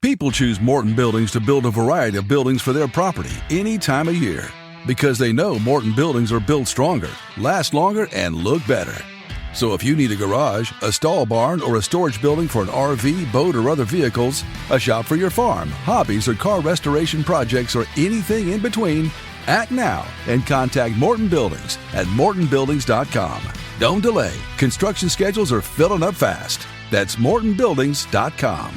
People choose Morton Buildings to build a variety of buildings for their property any time of year because they know Morton Buildings are built stronger, last longer, and look better. So if you need a garage, a stall barn, or a storage building for an RV, boat, or other vehicles, a shop for your farm, hobbies, or car restoration projects, or anything in between, act now and contact Morton Buildings at mortonbuildings.com. Don't delay. Construction schedules are filling up fast. That's mortonbuildings.com.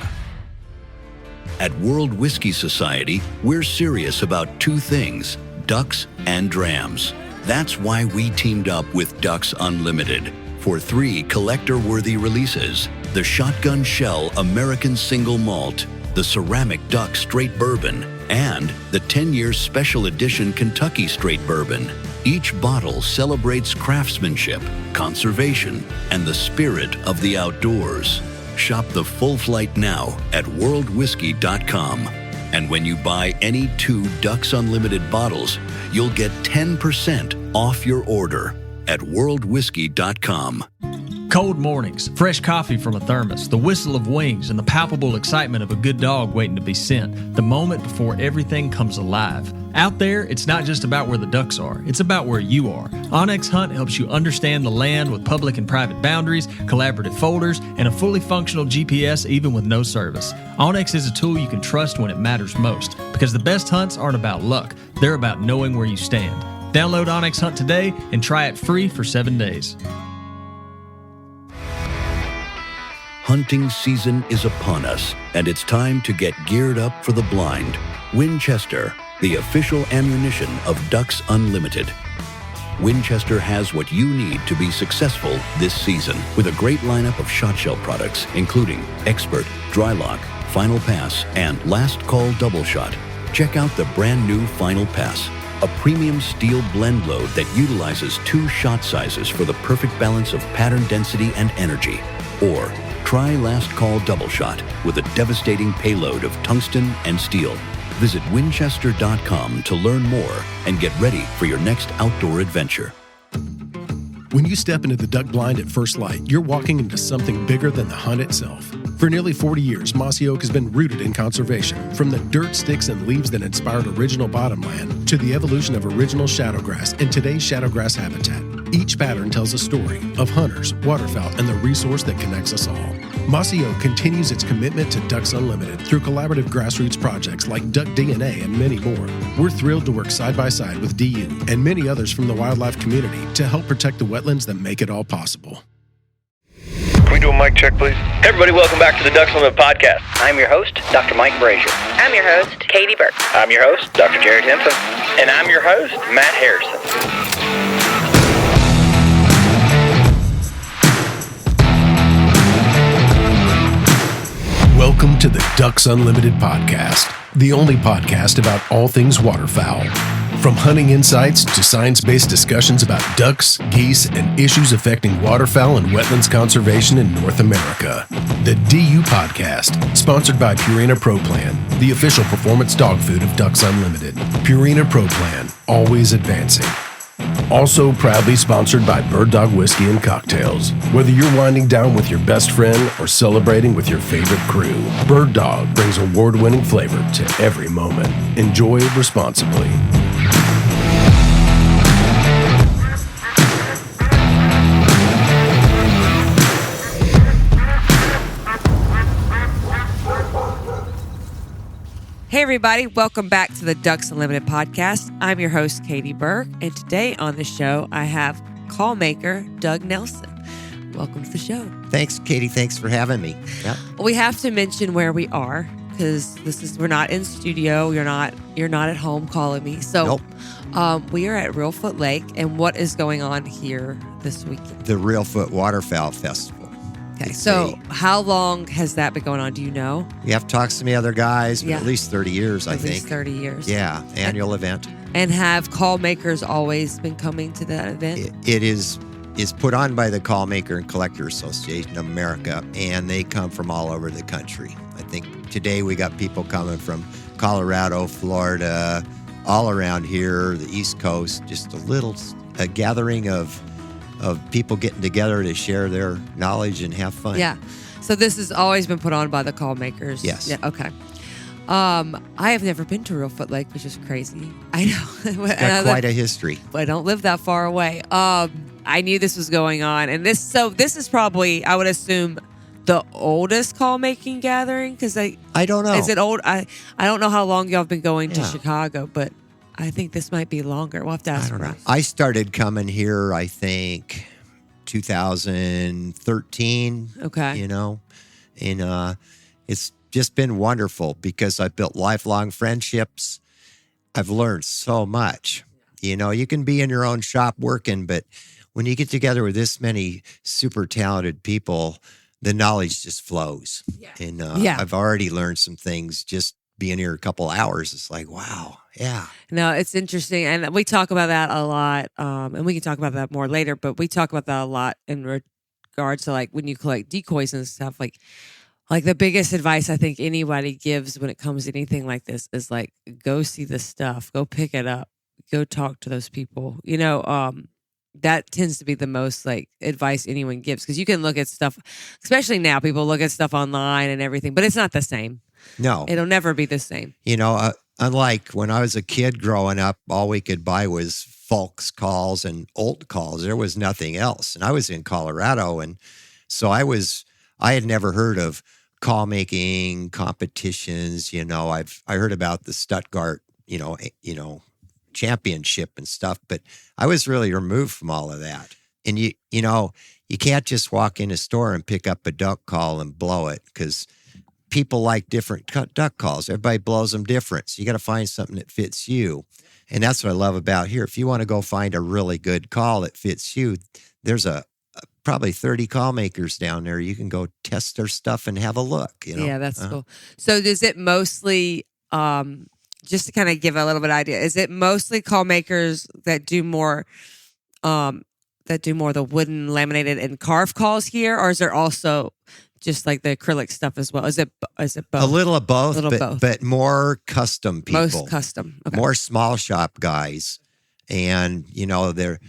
At World Whiskey Society, we're serious about two things, ducks and drams. That's why we teamed up with Ducks Unlimited for 3 collector-worthy releases: the Shotgun Shell American Single Malt, the Ceramic Duck Straight Bourbon, and the 10-year Special Edition Kentucky Straight Bourbon. Each bottle celebrates craftsmanship, conservation, and the spirit of the outdoors. Shop the full flight now at worldwhiskey.com. And when you buy any 2 Ducks Unlimited bottles, you'll get 10% off your order at worldwhiskey.com. Cold mornings, fresh coffee from a thermos, the whistle of wings, and the palpable excitement of a good dog waiting to be sent. The moment before everything comes alive. Out there, it's not just about where the ducks are, it's about where you are. Onyx Hunt helps you understand the land with public and private boundaries, collaborative folders, and a fully functional GPS even with no service. Onyx is a tool you can trust when it matters most, because the best hunts aren't about luck, they're about knowing where you stand. Download Onyx Hunt today and try it free for 7 days. Hunting season is upon us, and it's time to get geared up for the blind. Winchester, the official ammunition of Ducks Unlimited. Winchester has what you need to be successful this season with a great lineup of shot shell products, including Expert, Dry Lock, Final Pass, and Last Call Double Shot. Check out the brand new Final Pass, a premium steel blend load that utilizes 2 shot sizes for the perfect balance of pattern density and energy. Or try Last Call Double Shot with a devastating payload of tungsten and steel. Visit winchester.com to learn more and get ready for your next outdoor adventure. When you step into the duck blind at first light, you're walking into something bigger than the hunt itself. For nearly 40 years, Mossy Oak has been rooted in conservation, from the dirt, sticks, and leaves that inspired original bottomland to the evolution of original shadowgrass and today's shadowgrass habitat. Each pattern tells a story of hunters, waterfowl, and the resource that connects us all. Mossy Oak continues its commitment to Ducks Unlimited through collaborative grassroots projects like Duck DNA and many more. We're thrilled to work side by side with DU and many others from the wildlife community to help protect the wetlands that make it all possible. Can we do a mic check, please? Hey everybody, welcome back to the Ducks Unlimited podcast. I'm your host, Dr. Mike Brazier. I'm your host, Katie Burke. I'm your host, Dr. Jared Henson. And I'm your host, Matt Harrison. Welcome to the Ducks Unlimited podcast, the only podcast about all things waterfowl. From hunting insights to science-based discussions about ducks, geese, and issues affecting waterfowl and wetlands conservation in North America. The DUPodcast, sponsored by Purina Pro Plan, the official performance dog food of Ducks Unlimited. Purina Pro Plan, always advancing. Also proudly sponsored by Bird Dog Whiskey and Cocktails. Whether you're winding down with your best friend or celebrating with your favorite crew, Bird Dog brings award-winning flavor to every moment. Enjoy responsibly. Hey everybody, welcome back to the Ducks Unlimited podcast. I'm your host, Katie Burke, and today on the show, I have callmaker Doug Nelson. Welcome to the show. Thanks, Katie. Thanks for having me. Yep. We have to mention where we are because we're not in studio. You're not at home calling me. So Nope. We are at Reelfoot Lake, and what is going on here this weekend? The Reelfoot Waterfowl Festival. Okay, so how long has that been going on? Do you know? We have to talk to some other guys, but Yeah. at least 30 years, I At think. least 30 years. Yeah, annual event. And have call makers always been coming to that event? It is put on by the Callmaker and Collector Association of America, and they come from all over the country. I think today we got people coming from Colorado, Florida, all around here, the East Coast, just a gathering of people getting together to share their knowledge and have fun. Yeah. So this has always been put on by the call makers? Yes. Yeah. Okay. I have never been to Reelfoot Lake, which is crazy. I know. Got quite a history. I don't live that far away. I knew this was going on, and this is probably, I would assume, the oldest call making gathering, because I don't know. Is it old? I don't know how long y'all have been going to Yeah. Chicago, but I think this might be longer. We'll have to ask. I don't know. Russ. I started coming here, I think, 2013. Okay. You know, and it's just been wonderful because I've built lifelong friendships. I've learned so much. You know, you can be in your own shop working, but when you get together with this many super talented people, the knowledge just flows. Yeah. And Yeah. I've already learned some things just being here a couple hours. It's like, wow. Yeah. No, it's interesting, and we talk about that a lot, and we can talk about that more later. But we talk about that a lot in regards to like when you collect decoys and stuff. Like the biggest advice I think anybody gives when it comes to anything like this is like, go see the stuff, go pick it up, go talk to those people. You know, that tends to be the most like advice anyone gives, because you can look at stuff, especially now, people look at stuff online and everything, but it's not the same. No. It'll never be the same. You know, unlike when I was a kid growing up, all we could buy was Folks calls and Olt calls. There was nothing else. And I was in Colorado. And so I had never heard of call making competitions. You know, I heard about the Stuttgart, you know, championship and stuff, but I was really removed from all of that. And you know, you can't just walk in a store and pick up a duck call and blow it, because people like different duck calls. Everybody blows them different. So you got to find something that fits you. And that's what I love about here. If you want to go find a really good call that fits you, there's probably 30 call makers down there. You can go test their stuff and have a look. You know? Yeah, that's cool. So does it mostly, just to kind of give a little bit of idea, is it mostly call makers that do more the wooden laminated and carved calls here, or is there also just like the acrylic stuff as well? Is it both? A little of both, both. but more custom people. Most custom. Okay. More small shop guys. And, you know, they're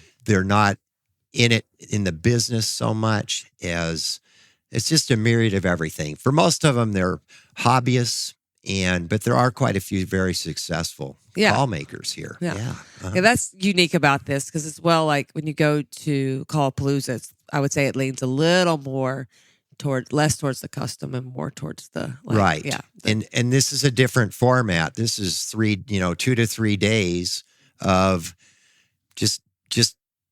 not in the business so much as it's just a myriad of everything. For most of them, they're hobbyists, but there are quite a few very successful call makers here. Yeah. Yeah. Yeah, that's unique about this, because it's like when you go to Callpalooza, I would say it leans a little more less towards the custom and more towards the right. Yeah. And this is a different format. This is 2 to 3 days of just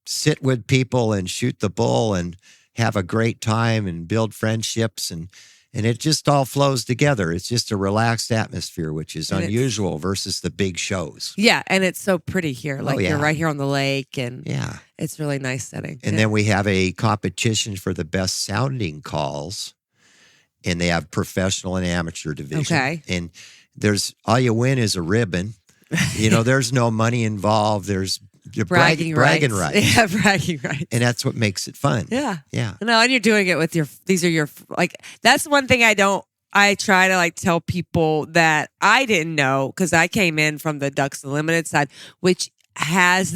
sit with people and shoot the bull and have a great time and build friendships, and it just all flows together. It's just a relaxed atmosphere, which is unusual versus the big shows. Yeah, and it's so pretty here. Like you're right here on the lake, and it's really nice setting. And then we have a competition for the best sounding calls, and they have professional and amateur division. Okay. And all you win is a ribbon. You know, there's no money involved. There's bragging rights. Yeah, bragging rights. And that's what makes it fun. Yeah. Yeah. No, and you're doing it with these are your, like, that's one thing I try to like tell people that I didn't know, because I came in from the Ducks Unlimited side, which has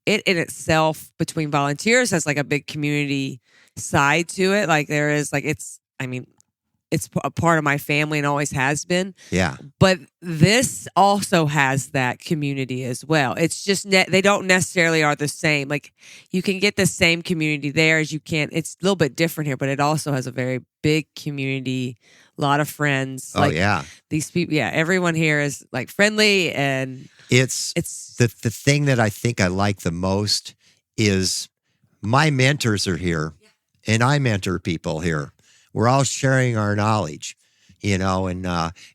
it in itself between volunteers has like a big community side to it. Like there is like, it's a part of my family and always has been. Yeah. But this also has that community as well. It's just they don't necessarily are the same. Like you can get the same community there as you can. It's a little bit different here, but it also has a very big community, a lot of friends. Oh, yeah. These people, everyone here is like friendly, and it's the thing that I think I like the most is my mentors are here, and I mentor people here. We're all sharing our knowledge, you know, and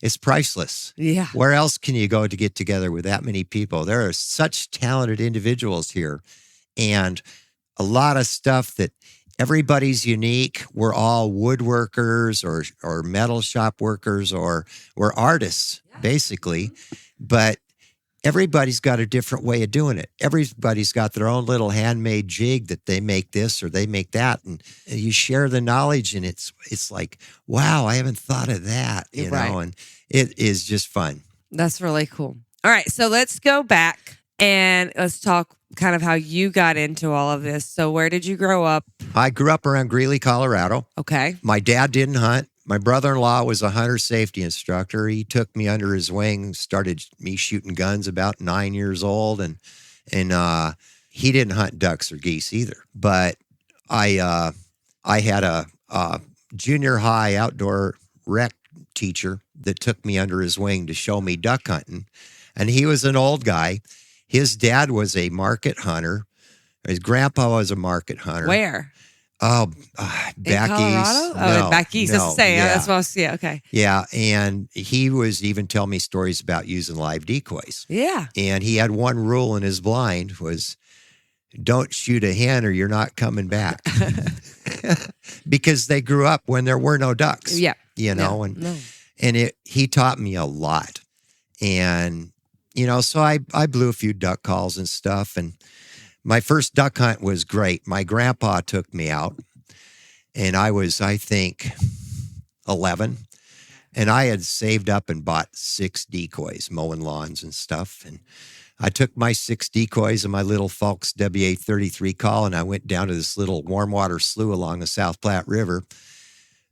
it's priceless. Yeah. Where else can you go to get together with that many people? There are such talented individuals here, and a lot of stuff that everybody's unique. We're all woodworkers or metal shop workers, or we're artists, basically. But everybody's got a different way of doing it. Everybody's got their own little handmade jig that they make this or they make that. And you share the knowledge, and it's like, wow, I haven't thought of that, you know, and it is just fun. That's really cool. All right. So let's go back and let's talk kind of how you got into all of this. So where did you grow up? I grew up around Greeley, Colorado. Okay. My dad didn't hunt. my brother-in-law was a hunter safety instructor. He took me under his wing, started me shooting guns about 9 years old. And he didn't hunt ducks or geese either. But I had a junior high outdoor rec teacher that took me under his wing to show me duck hunting. And he was an old guy. His dad was a market hunter. His grandpa was a market hunter. Where? Oh, back in Colorado? east. Oh, back east. No, That's the same. yeah. That's what I was, yeah, okay. Yeah, and he was even telling me stories about using live decoys. Yeah. And he had one rule in his blind was, don't shoot a hen or you're not coming back. Because they grew up when there were no ducks. Yeah. You know, and he taught me a lot. And, you know, so I blew a few duck calls and stuff. And my first duck hunt was great. My grandpa took me out, and I was, I think, 11. And I had saved up and bought 6 decoys, mowing lawns and stuff. And I took my 6 decoys and my little Falks WA-33 call, and I went down to this little warm water slough along the South Platte River,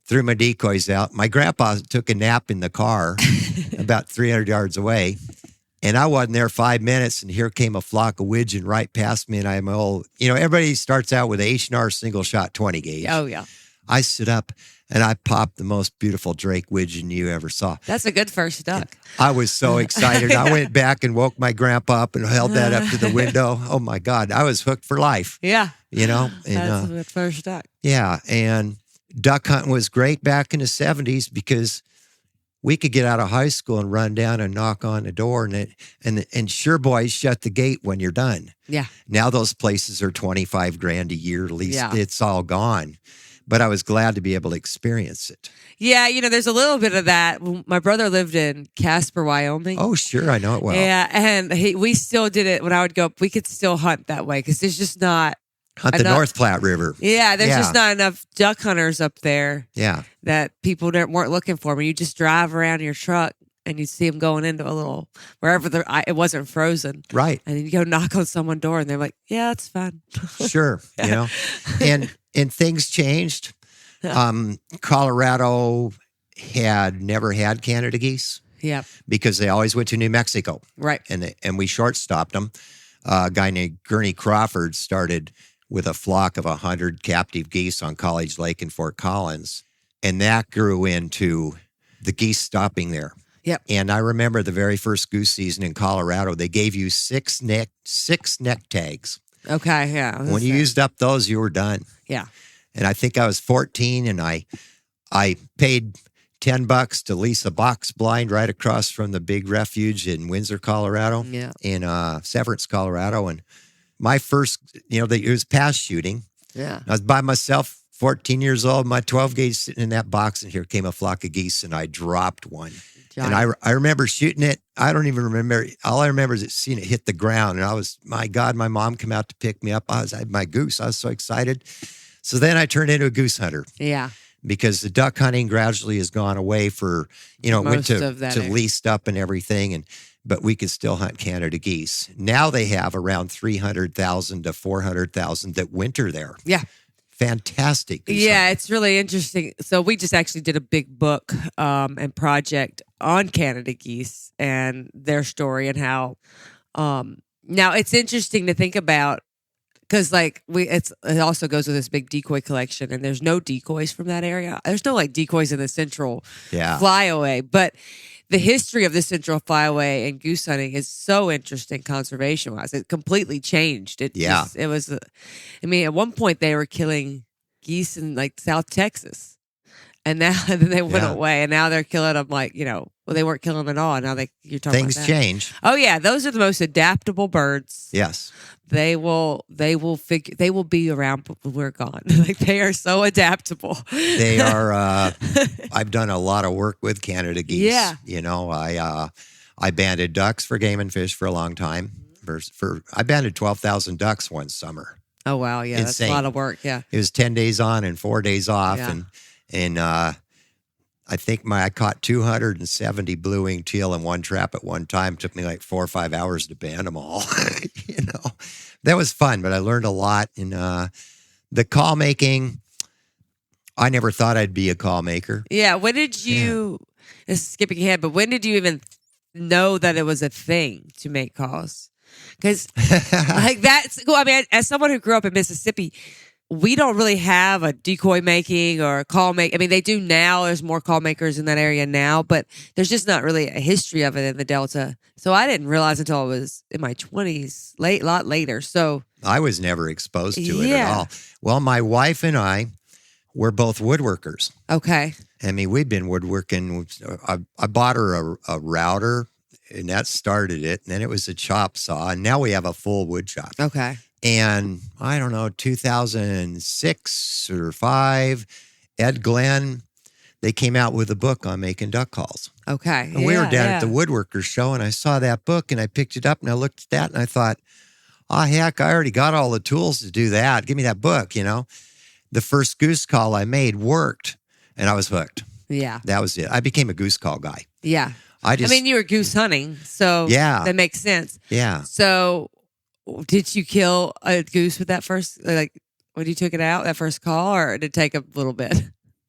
threw my decoys out. My grandpa took a nap in the car about 300 yards away. And I wasn't there 5 minutes, and here came a flock of widgeon right past me. And I'm old. You know, everybody starts out with H&R single shot 20 gauge. Oh, yeah. I sit up, and I popped the most beautiful Drake widgeon you ever saw. That's a good first duck. And I was so excited. I went back and woke my grandpa up and held that up to the window. Oh, my God. I was hooked for life. Yeah. You know? And, that's a good first duck. Yeah. And duck hunting was great back in the 70s because we could get out of high school and run down and knock on the door, and sure boys shut the gate when you're done. Yeah. Now those places are $25,000 a year. At least Yeah. it's all gone. But I was glad to be able to experience it. Yeah, you know, there's a little bit of that. My brother lived in Casper, Wyoming. Oh, sure, I know it well. Yeah, and we still did it when I would go. We could still hunt that way because there's just not Hunt the North Platte River. Yeah, there's just not enough duck hunters up there. Yeah. That people weren't looking for. You just drive around in your truck and you see them going into a little, wherever it wasn't frozen. Right. And then you go knock on someone's door and they're like, yeah, it's fun. Sure. You know, and things changed. Colorado had never had Canada geese. Yeah. Because they always went to New Mexico. Right. And we short-stopped them. A guy named Gurney Crawford started with a flock of 100 captive geese on College Lake in Fort Collins. And that grew into the geese stopping there. Yep. And I remember the very first goose season in Colorado, they gave you six neck tags. Okay, yeah. When you used up those, you were done. Yeah. And I think I was 14, and I paid $10 to lease a box blind right across from the big refuge in Windsor, Colorado. Yeah. In Severance, Colorado. And my first, it was pass shooting. Yeah. I was by myself, 14 years old, my 12 gauge sitting in that box, and here came a flock of geese, and I dropped one. Giant. And I remember shooting it. I don't even remember. All I remember is seeing it hit the ground. And my God, my mom came out to pick me up. I had my goose. I was so excited. So then I turned into a goose hunter. Yeah. Because the duck hunting gradually has gone away for, went to area. leased up and everything. But we could still hunt Canada geese. Now they have around 300,000 to 400,000 that winter there. Yeah. Fantastic. Yeah, it's really interesting. So we just actually did a big book and project on Canada geese and their story and how. Now it's interesting to think about because it also goes with this big decoy collection and there's no decoys from that area. There's no decoys in the central flyaway, but the history of the central flyaway and goose hunting is so interesting conservation wise. It completely changed. At one point they were killing geese in South Texas, and now then they went away, and now they're killing them they weren't killing them at all. Now you're talking things about that. change. Oh yeah, those are the most adaptable birds. Yes. They will be around when we're gone. They are so adaptable. They are. I've done a lot of work with Canada geese. Yeah. I banded ducks for Game and Fish for a long time. I banded 12,000 ducks one summer. Oh wow, yeah, Insane. That's a lot of work. Yeah. It was 10 days on and 4 days off, and I think I caught 270 blue-winged teal in one trap at one time. It took me 4 or 5 hours to band them all. That was fun, but I learned a lot in the call making. I never thought I'd be a call maker. Yeah. When did you, this is skipping ahead, but when did you even know that it was a thing to make calls? Because like that's, well, I mean, as someone who grew up in Mississippi, we don't really have a decoy making or a call make. I mean, they do now. There's more call makers in that area now, but there's just not really a history of it in the Delta. So I didn't realize until I was in my 20s, a lot later. So I was never exposed to it at all. Well, my wife and I were both woodworkers. Okay. I mean, we've been woodworking. I bought her a router, and that started it. And then it was a chop saw, and now we have a full wood shop. Okay. And I don't know, 2006 or 5, Ed Glenn, they came out with a book on making duck calls. Okay. And we were down at the woodworkers show, and I saw that book, and I picked it up, and I looked at that, and I thought, oh, heck, I already got all the tools to do that. Give me that book, you know. The first goose call I made worked, and I was hooked. Yeah. That was it. I became a goose call guy. Yeah. I mean, you were goose hunting, so that makes sense. Yeah. So did you kill a goose with that first, like when you took it out, that first call, or did it take a little bit?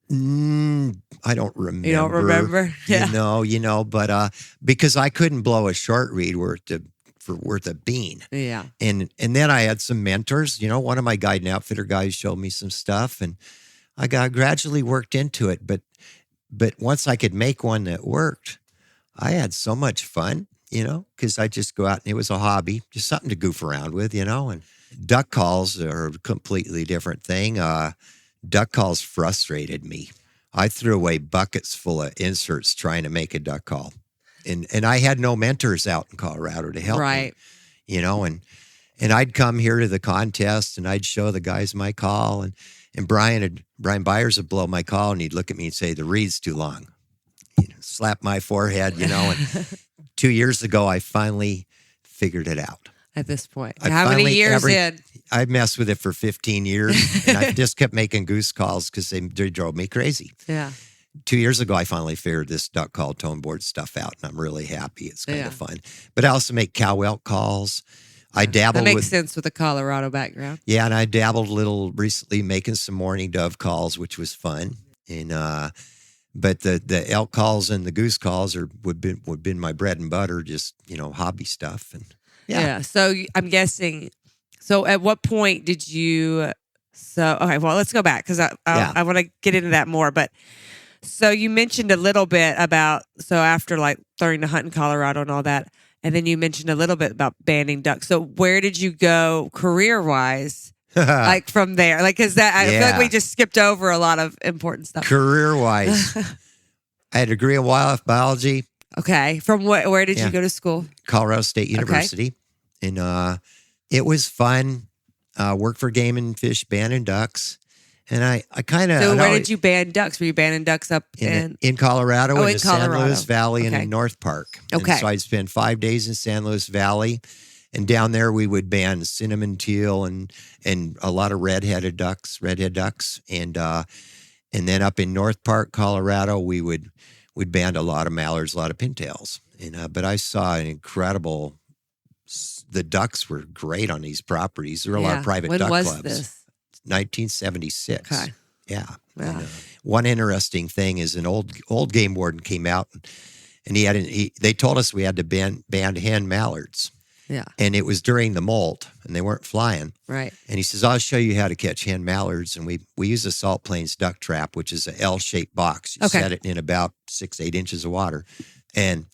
I don't remember. You don't remember? Yeah. You know, but because I couldn't blow a short reed worth a bean. Yeah. And then I had some mentors. You know, one of my guide and outfitter guys showed me some stuff, and I got gradually worked into it. But once I could make one that worked, I had so much fun, you know, because I just go out and it was a hobby, just something to goof around with, you know. And duck calls are a completely different thing. Duck calls frustrated me. I threw away buckets full of inserts trying to make a duck call. And I had no mentors out in Colorado to help me, you know, and I'd come here to the contest and I'd show the guys my call, and Brian Byers would blow my call and he'd look at me and say, the reed's too long. You know, slap my forehead, you know, and 2 years ago, I finally figured it out. At this point. How many years in? I messed with it for 15 years, and I just kept making goose calls because they drove me crazy. Yeah. 2 years ago, I finally figured this duck call tone board stuff out, and I'm really happy. It's kind of fun. But I also make cow elk calls. I dabbled that makes sense with a Colorado background. Yeah, and I dabbled a little recently making some morning dove calls, which was fun. And but the elk calls and the goose calls would been my bread and butter, just, you know, hobby stuff. And yeah. So I'm guessing. So at what point did you? So okay, well, let's go back because I want to get into that more. But so you mentioned a little bit about after like learning to hunt in Colorado and all that, and then you mentioned a little bit about banding ducks. So where did you go career wise? Like from there, like because I feel like we just skipped over a lot of important stuff. Career wise, I had a degree in wildlife biology. Okay, from where did you go to school? Colorado State University, and it was fun. Worked for Game and Fish, banding ducks, and I kind of. So where did you band ducks? Were you banding ducks up in Colorado, in the San Luis Valley, and in North Park? Okay, and so I'd spend 5 days in San Luis Valley. And down there, we would band cinnamon teal and a lot of redhead ducks, and then up in North Park, Colorado, we'd band a lot of mallards, a lot of pintails. And but I saw an incredible. The ducks were great on these properties. There were a lot of private duck clubs. When was this? 1976. Okay. Yeah. Wow. And, one interesting thing is an old game warden came out, and they told us we had to band hen mallards. Yeah. And it was during the molt, and they weren't flying. Right. And he says, I'll show you how to catch hen mallards. And we use a Salt Plains duck trap, which is an L-shaped box. You set it in about 6-8 inches of water. And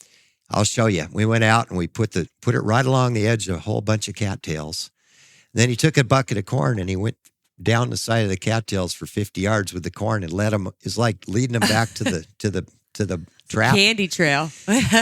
I'll show you. We went out and we put it right along the edge of a whole bunch of cattails. And then he took a bucket of corn and he went down the side of the cattails for 50 yards with the corn and led them. It's like leading them back to the trap. Candy trail.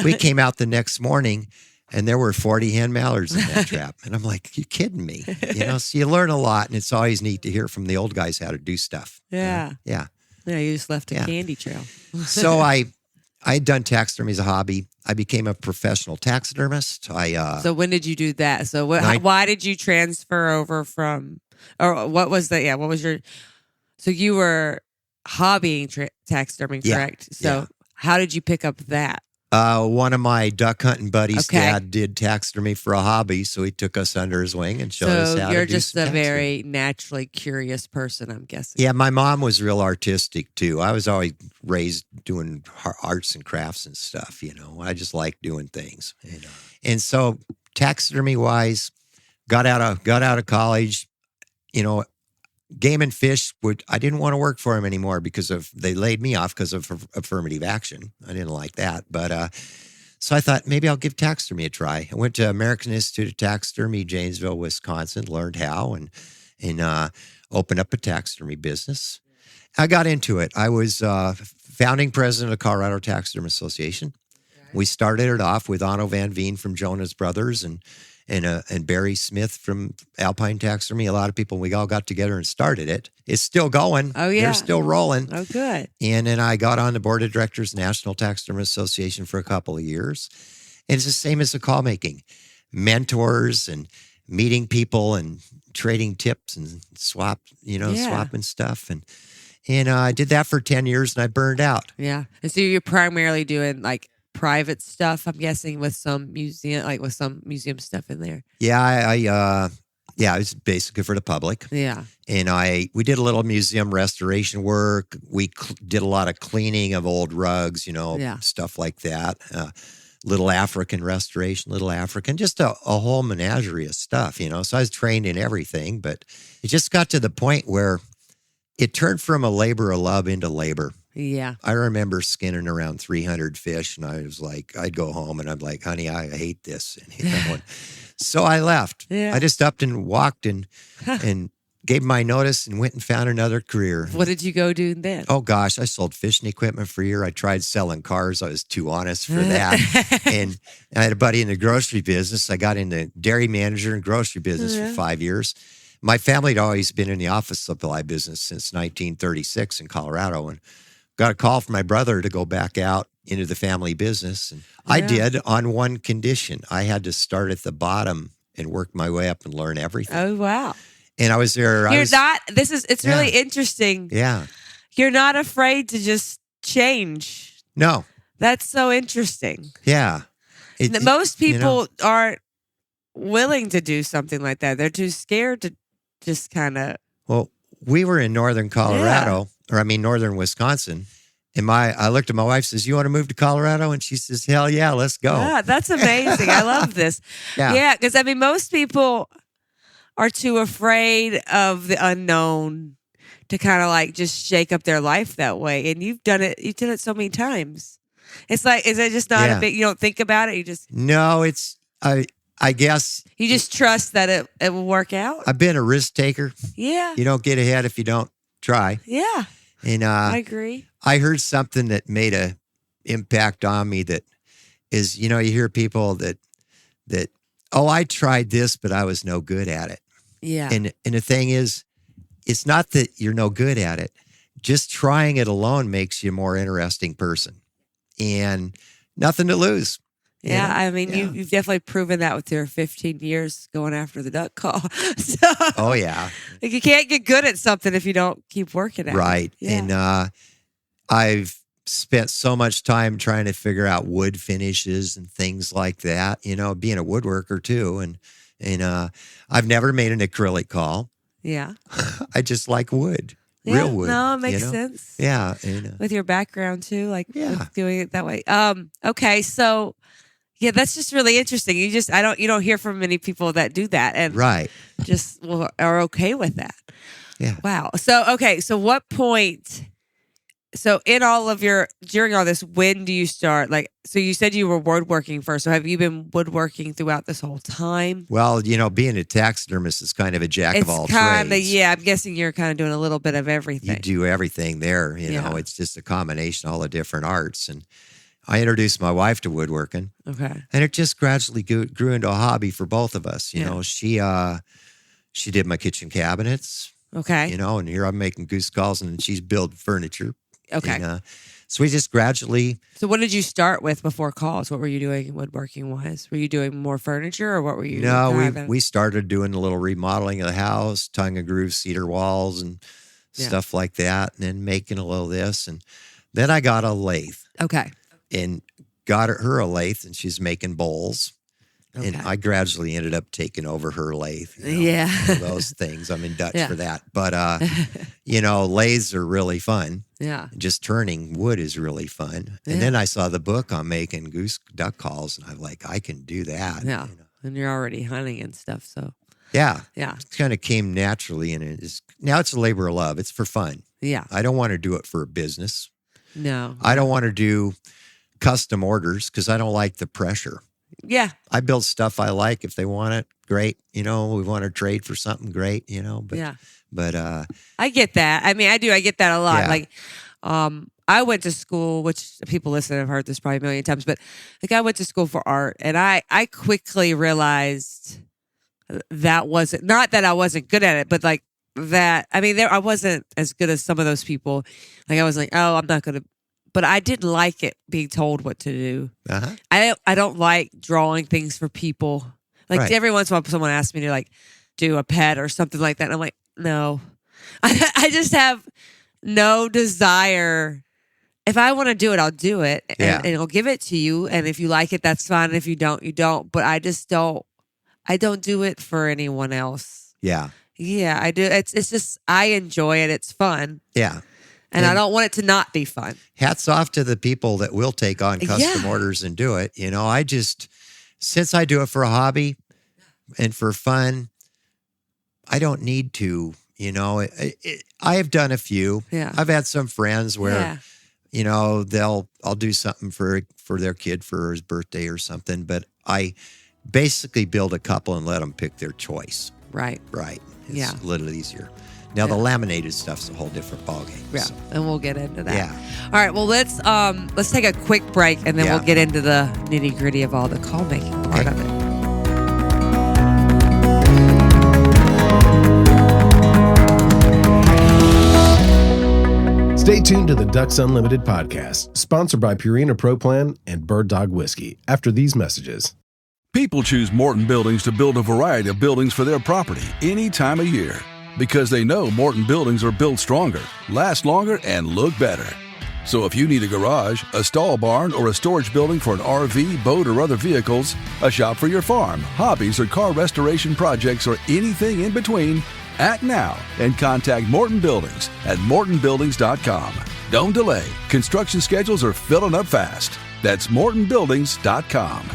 We came out the next morning. And there were 40 hen mallards in that trap. And I'm like, you kidding me? You know, so you learn a lot, and it's always neat to hear from the old guys how to do stuff. Yeah. Yeah, you just left a candy trail. So I'd done taxidermy as a hobby. I became a professional taxidermist. So when did you do that? So why did you transfer over from, or what was so you were hobbying taxidermy, correct? So how did you pick up that? One of my duck hunting buddies' Okay. dad did taxidermy for a hobby, so he took us under his wing and showed us So how you're to do just some a taxidermy. very naturally curious person, I'm guessing. Yeah, my mom was real artistic too. I was always raised doing arts and crafts and stuff. I just like doing things. And so taxidermy wise, got out of college. Game and Fish I didn't want to work for him anymore because they laid me off because of affirmative action. I didn't like that, but so I thought maybe I'll give taxidermy a try. I went to American Institute of Taxidermy, Janesville, Wisconsin, learned how, and opened up a taxidermy business. I got into it. I was founding president of Colorado Taxidermy Association. We started it off with Otto Van Veen from Jonas Brothers and Barry Smith from Alpine Taxidermy. A lot of people, we all got together and started it. It's still going. Oh, yeah. They're still rolling. Oh, good. And then I got on the board of directors, National Taxidermy Association, for a couple of years. And it's the same as the call making. Mentors and meeting people and trading tips and swapping stuff. And I did that for 10 years and I burned out. Yeah. And so you're primarily doing like private stuff, I'm guessing, with some museum stuff in there. Yeah, it was basically for the public. Yeah. And we did a little museum restoration work. We did a lot of cleaning of old rugs, stuff like that. Little African restoration, just a whole menagerie of stuff, So I was trained in everything, but it just got to the point where it turned from a labor of love into labor. Yeah. I remember skinning around 300 fish, and I was like, I'd go home and I'm like, honey, I hate this. And, so I left. Yeah. I just upped and walked and gave my notice and went and found another career. What did you go do then? Oh, gosh, I sold fishing equipment for a year. I tried selling cars. I was too honest for that. And I had a buddy in the grocery business. I got in the dairy manager and grocery business for 5 years. My family had always been in the office supply business since 1936 in Colorado, and got a call from my brother to go back out into the family business. And I did, on one condition. I had to start at the bottom and work my way up and learn everything. Oh, wow. And I was there. It's really interesting. Yeah. You're not afraid to just change. No. That's so interesting. Yeah. Most people aren't willing to do something like that. They're too scared to just kind of. Well, we were in northern Colorado, northern Wisconsin. And I looked at my wife, says, you want to move to Colorado? And she says, hell yeah, let's go. Yeah, that's amazing. I love this. Yeah, because most people are too afraid of the unknown to kind of like just shake up their life that way. And you've done it. You've done it so many times. It's like, is it just not a big? You don't think about it. You just no. I guess you just trust that it will work out. I've been a risk taker. Yeah. You don't get ahead if you don't try. Yeah. And I agree. I heard something that made a impact on me that is, you hear people that I tried this, but I was no good at it. Yeah. And the thing is, it's not that you're no good at it. Just trying it alone makes you a more interesting person. And nothing to lose. Yeah, you've definitely proven that with your 15 years going after the duck call. Oh, yeah. Like you can't get good at something if you don't keep working at it. Right. Yeah. And I've spent so much time trying to figure out wood finishes and things like that, being a woodworker too. And I've never made an acrylic call. Yeah. I just like wood. Yeah, real wood. No, it makes sense. Yeah. With your background too, with doing it that way. Okay, so yeah, that's just really interesting. You don't hear from many people that do that and just are okay with that. Yeah. Wow. So what point? So during all this, when do you start? So you said you were woodworking first. So have you been woodworking throughout this whole time? Well, being a taxidermist is kind of a jack of all trades. Yeah, I'm guessing you're kind of doing a little bit of everything. You do everything there. It's just a combination of all the different arts. And I introduced my wife to woodworking. Okay. And it just gradually grew into a hobby for both of us. She did my kitchen cabinets. Okay. And here I'm making goose calls and she's building furniture. Okay. And, so we just gradually. So what did you start with before calls? What were you doing woodworking wise? Were you doing more furniture or what were you? No, we started doing a little remodeling of the house, tongue and groove cedar walls and stuff like that. And then making a little this. And then I got a lathe. Okay. And got her a lathe, and she's making bowls. Okay. And I gradually ended up taking over her lathe. Those things. I'm in Dutch for that. But, lathes are really fun. Yeah. Just turning wood is really fun. And then I saw the book on making duck calls, and I'm like, I can do that. Yeah. And you're already hunting and stuff, so. Yeah. Yeah. It kind of came naturally, and now it's a labor of love. It's for fun. Yeah. I don't want to do it for a business. No. I don't want to do custom orders because I don't like the pressure. Yeah. I build stuff I like. If they want it, great. We want to trade for something, great, But I get that. I mean, I do. I get that a lot. Yeah. Like, I went to school, which people listening have heard this probably a million times, but like I went to school for art, and I quickly realized that wasn't, not that I wasn't good at it, but like that, I mean, I wasn't as good as some of those people. Like I was like, oh, I'm not going to, but I didn't like it being told what to do. Uh-huh. I don't like drawing things for people. Like Right. every once in a while, someone asks me to like do a pet or something like that. And I'm like, no, I just have no desire. If I want to do it, I'll do it, and I'll give it to you. And if you like it, that's fine. If you don't, you don't. But I just don't. I don't do it for anyone else. Yeah. Yeah, I do. It's just I enjoy it. It's fun. Yeah. And I don't want it to not be fun. Hats off to the people that will take on custom orders and do it. Since I do it for a hobby and for fun, I don't need to, I have done a few. Yeah. I've had some friends where, I'll do something for their kid for his birthday or something, but I basically build a couple and let them pick their choice. Right. It's a little easier. Now the laminated stuff's a whole different ballgame. Yeah, So. and we'll get into that. Yeah. All right. Well, let's take a quick break, and then we'll get into the nitty gritty of all the call making part of it. Stay tuned to the Ducks Unlimited podcast, sponsored by Purina Pro Plan and Bird Dog Whiskey. After these messages. People choose Morton Buildings to build a variety of buildings for their property any time of year because they know Morton buildings are built stronger, last longer, and look better. So if you need a garage, a stall barn, or a storage building for an RV, boat, or other vehicles, a shop for your farm, hobbies, or car restoration projects, or anything in between, act now and contact Morton Buildings at mortonbuildings.com. Don't delay. Construction schedules are filling up fast. That's mortonbuildings.com.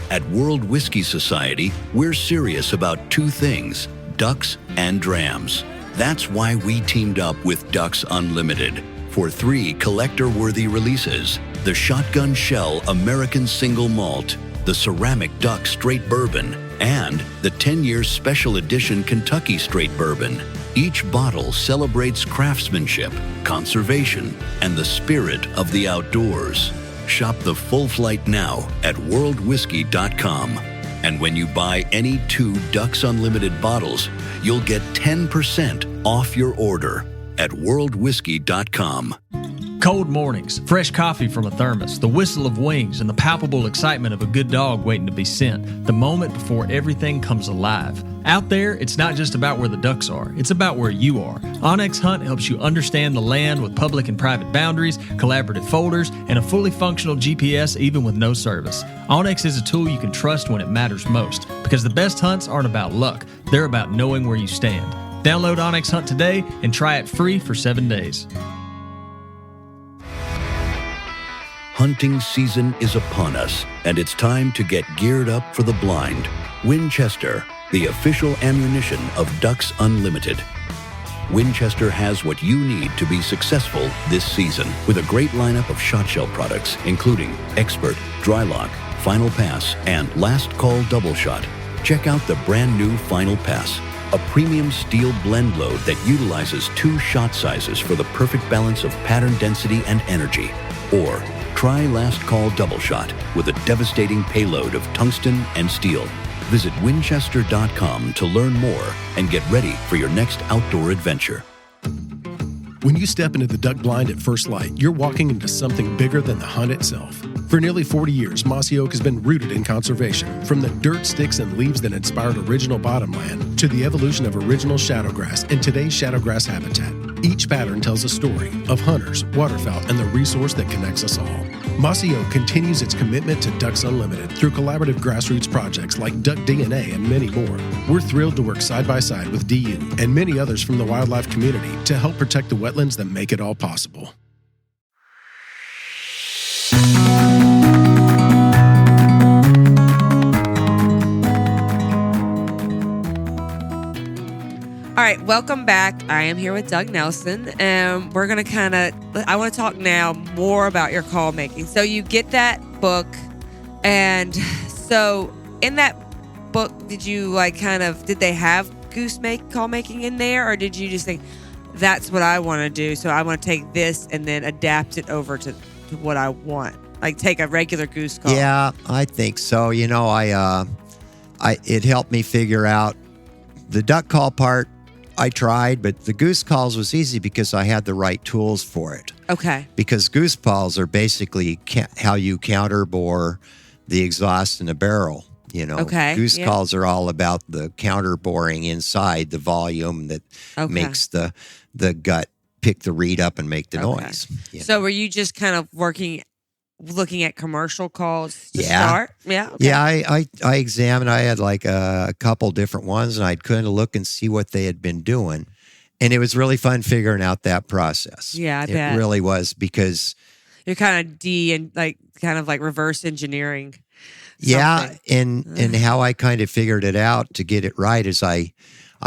At World Whiskey Society, we're serious about two things, ducks and drams. That's why we teamed up with Ducks Unlimited for 3 collector-worthy releases: the Shotgun Shell American Single Malt, the Ceramic Duck Straight Bourbon, and the 10-year Special Edition Kentucky Straight Bourbon. Each bottle celebrates craftsmanship, conservation, and the spirit of the outdoors. Shop the full flight now at worldwhiskey.com. And when you buy any 2 Ducks Unlimited bottles, you'll get 10% off your order at worldwhiskey.com. Cold mornings, fresh coffee from a thermos, the whistle of wings, and the palpable excitement of a good dog waiting to be sent. The moment before everything comes alive. Out there, it's not just about where the ducks are, it's about where you are. Onyx Hunt helps you understand the land with public and private boundaries, collaborative folders, and a fully functional GPS even with no service. Onyx is a tool you can trust when it matters most, because the best hunts aren't about luck, they're about knowing where you stand. Download Onyx Hunt today and try it free for 7 days. Hunting season is upon us, and it's time to get geared up for the blind. Winchester, the official ammunition of Ducks Unlimited. Winchester has what you need to be successful this season with a great lineup of shot shell products, including Expert, Dry Lock, Final Pass, and Last Call Double Shot. Check out the brand new Final Pass, a premium steel blend load that utilizes 2 shot sizes for the perfect balance of pattern density and energy. Or try Last Call Double Shot with a devastating payload of tungsten and steel. Visit winchester.com to learn more and get ready for your next outdoor adventure. When you step into the duck blind at first light, you're walking into something bigger than the hunt itself. For nearly 40 years, Mossy Oak has been rooted in conservation. From the dirt, sticks, and leaves that inspired original bottomland to the evolution of original shadowgrass and today's shadowgrass habitat. Each pattern tells a story of hunters, waterfowl, and the resource that connects us all. Mossy Oak continues its commitment to Ducks Unlimited through collaborative grassroots projects like Duck DNA and many more. We're thrilled to work side by side with DU and many others from the wildlife community to help protect the wetlands that make it all possible. All right, welcome back. I am here with Doug Nelson, and we're going to I want to talk now more about your call making. So you get that book, and so in that book, did you did they have call making in there, or did you just think, that's what I want to do, so I want to take this and then adapt it over to what I want? Like take a regular goose call. Yeah, I think so. You know, it helped me figure out the duck call part. I tried, but the goose calls was easy because I had the right tools for it. Okay. Because goose calls are basically how you counter bore the exhaust in a barrel. You know, okay. Goose calls are all about the counter boring inside, the volume that makes the gut pick the reed up and make the noise. So were you just kind of looking at commercial calls to start? Yeah. Okay. Yeah, I examined. I had like a couple different ones, and I'd kind of look and see what they had been doing. And it was really fun figuring out that process. Yeah, I bet. It really was, because you're kind of reverse engineering something. Yeah, and how I kind of figured it out to get it right is I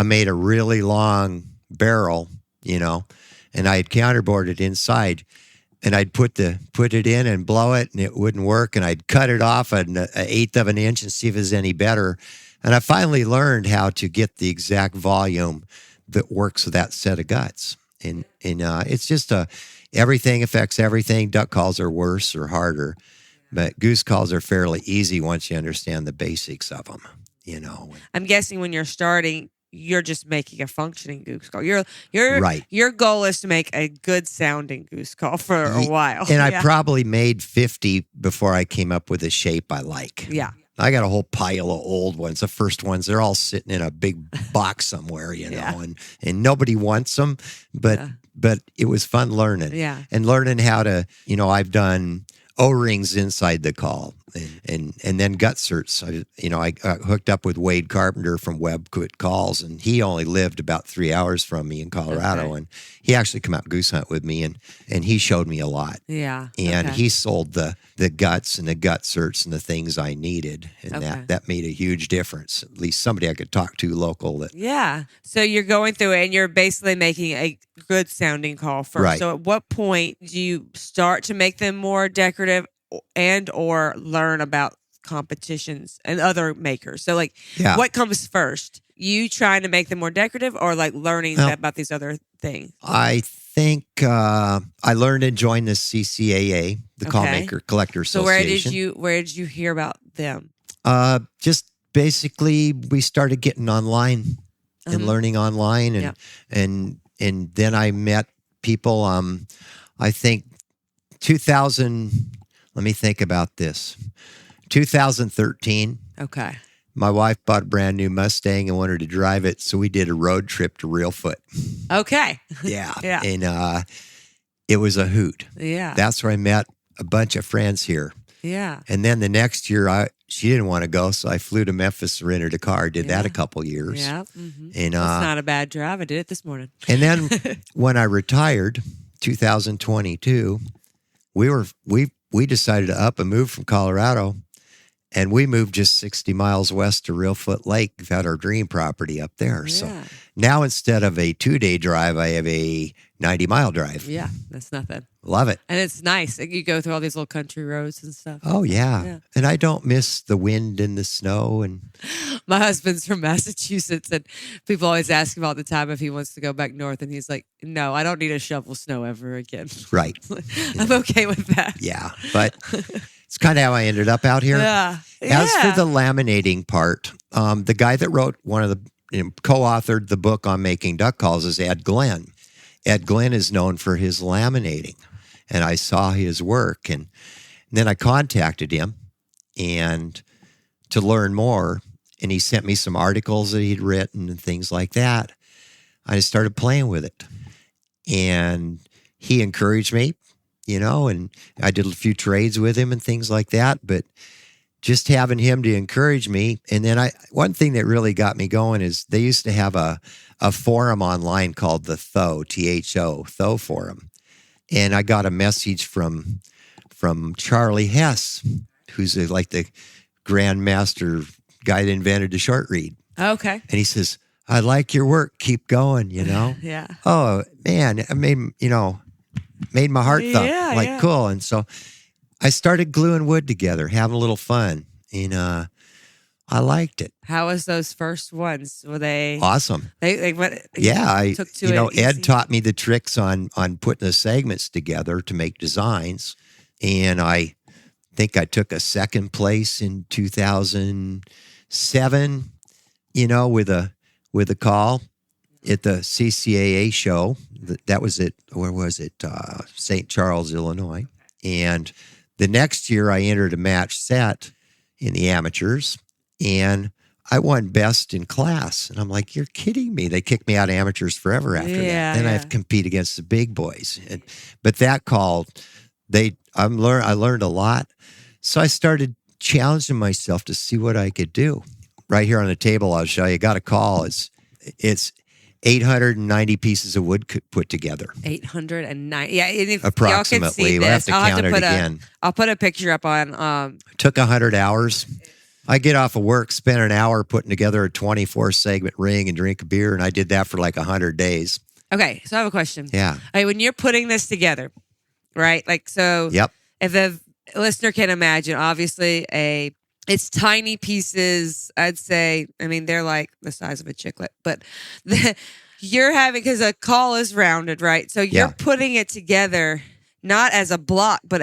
made a really long barrel, you know, and I had counterbored it inside. And I'd put it in and blow it, and it wouldn't work. And I'd cut it off an eighth of an inch and see if it was any better. And I finally learned how to get the exact volume that works with that set of guts. And it's just everything affects everything. Duck calls are worse or harder, but goose calls are fairly easy once you understand the basics of them. You know, I'm guessing when you're starting, you're just making a functioning goose call. Right. Your goal is to make a good sounding goose call for a while. And I probably made 50 before I came up with a shape I like. Yeah. I got a whole pile of old ones. The first ones, they're all sitting in a big box somewhere, you know, and nobody wants them, but it was fun learning. Yeah. And learning how to, you know, I've done O-rings inside the call and then gut certs. I got hooked up with Wade Carpenter from Webquit Calls, and he only lived about 3 hours from me in Colorado, and he actually come out goose hunt with me, and he showed me a lot. Yeah. And he sold the guts and the gut certs and the things I needed, and that made a huge difference. At least somebody I could talk to local. So you're going through it, and you're basically making a good sounding call first. Right. So at what point do you start to make them more decorative and or learn about competitions and other makers? So what comes first? You trying to make them more decorative, or learning about these other things? I think I learned and joined the CCAA, the Callmaker Collector Association. So where did you hear about them? Just basically, we started getting online and learning online, and then I met people. I think 2000. Let me think about this. 2013. Okay. My wife bought a brand new Mustang and wanted to drive it, so we did a road trip to Reelfoot. Okay. Yeah. Yeah. And it was a hoot. Yeah. That's where I met a bunch of friends here. Yeah. And then the next year, she didn't want to go, so I flew to Memphis, rented a car, did that a couple years. Yeah. Mm-hmm. And it's not a bad drive. I did it this morning. And then when I retired, 2022, we decided to up and move from Colorado, and we moved just 60 miles west to Reelfoot Lake. We've had our dream property up there. Yeah. So now instead of a 2-day drive, I have a 90-mile drive. Yeah, that's nothing. Love it. And it's nice. You go through all these little country roads and stuff. Oh, yeah. And I don't miss the wind and the snow. And my husband's from Massachusetts, and people always ask him all the time if he wants to go back north, and he's like, no, I don't need to shovel snow ever again. Right. I'm okay with that. Yeah, but it's kind of how I ended up out here. Yeah. As for the laminating part, the guy that wrote co-authored the book on making duck calls is Ed Glenn. Ed Glenn is known for his laminating, and I saw his work, and then I contacted him and to learn more, and he sent me some articles that he'd written and things like that. I started playing with it, and he encouraged me, and I did a few trades with him and things like that. But just having him to encourage me. And then one thing that really got me going is they used to have a forum online called the THO forum. And I got a message from Charlie Hess, who's like the grandmaster guy that invented the short reed. Okay. And he says, I like your work. Keep going, Yeah. Oh, man. It made my heart thump. Yeah. Cool. And so I started gluing wood together, having a little fun. And I liked it. How was those first ones? Were they awesome? What? Yeah, I took to it Ed easy? taught me the tricks on putting the segments together to make designs, and I think I took a second place in 2007. With a call at the CCAA show. That was at where was it? St. Charles, Illinois. And the next year, I entered a match set in the amateurs, and I won best in class. And I'm like, you're kidding me. They kicked me out of amateurs forever after that. Then I have to compete against the big boys. But that call, I learned a lot. So I started challenging myself to see what I could do. Right here on the table, I'll show you. Got a call. It's 890 pieces of wood put together. 890. Yeah, and if approximately. Y'all can see We'll have to count it again. I'll put a picture up on. Took 100 hours. I get off of work, spend an hour putting together a 24-segment ring and drink a beer, and I did that for like 100 days. Okay, so I have a question. Yeah. When you're putting this together, right? Yep. If the listener can imagine, obviously it's tiny pieces. I'd say, they're like the size of a chiclet, but you're having, because a call is rounded, right? So you're putting it together, not as a block, but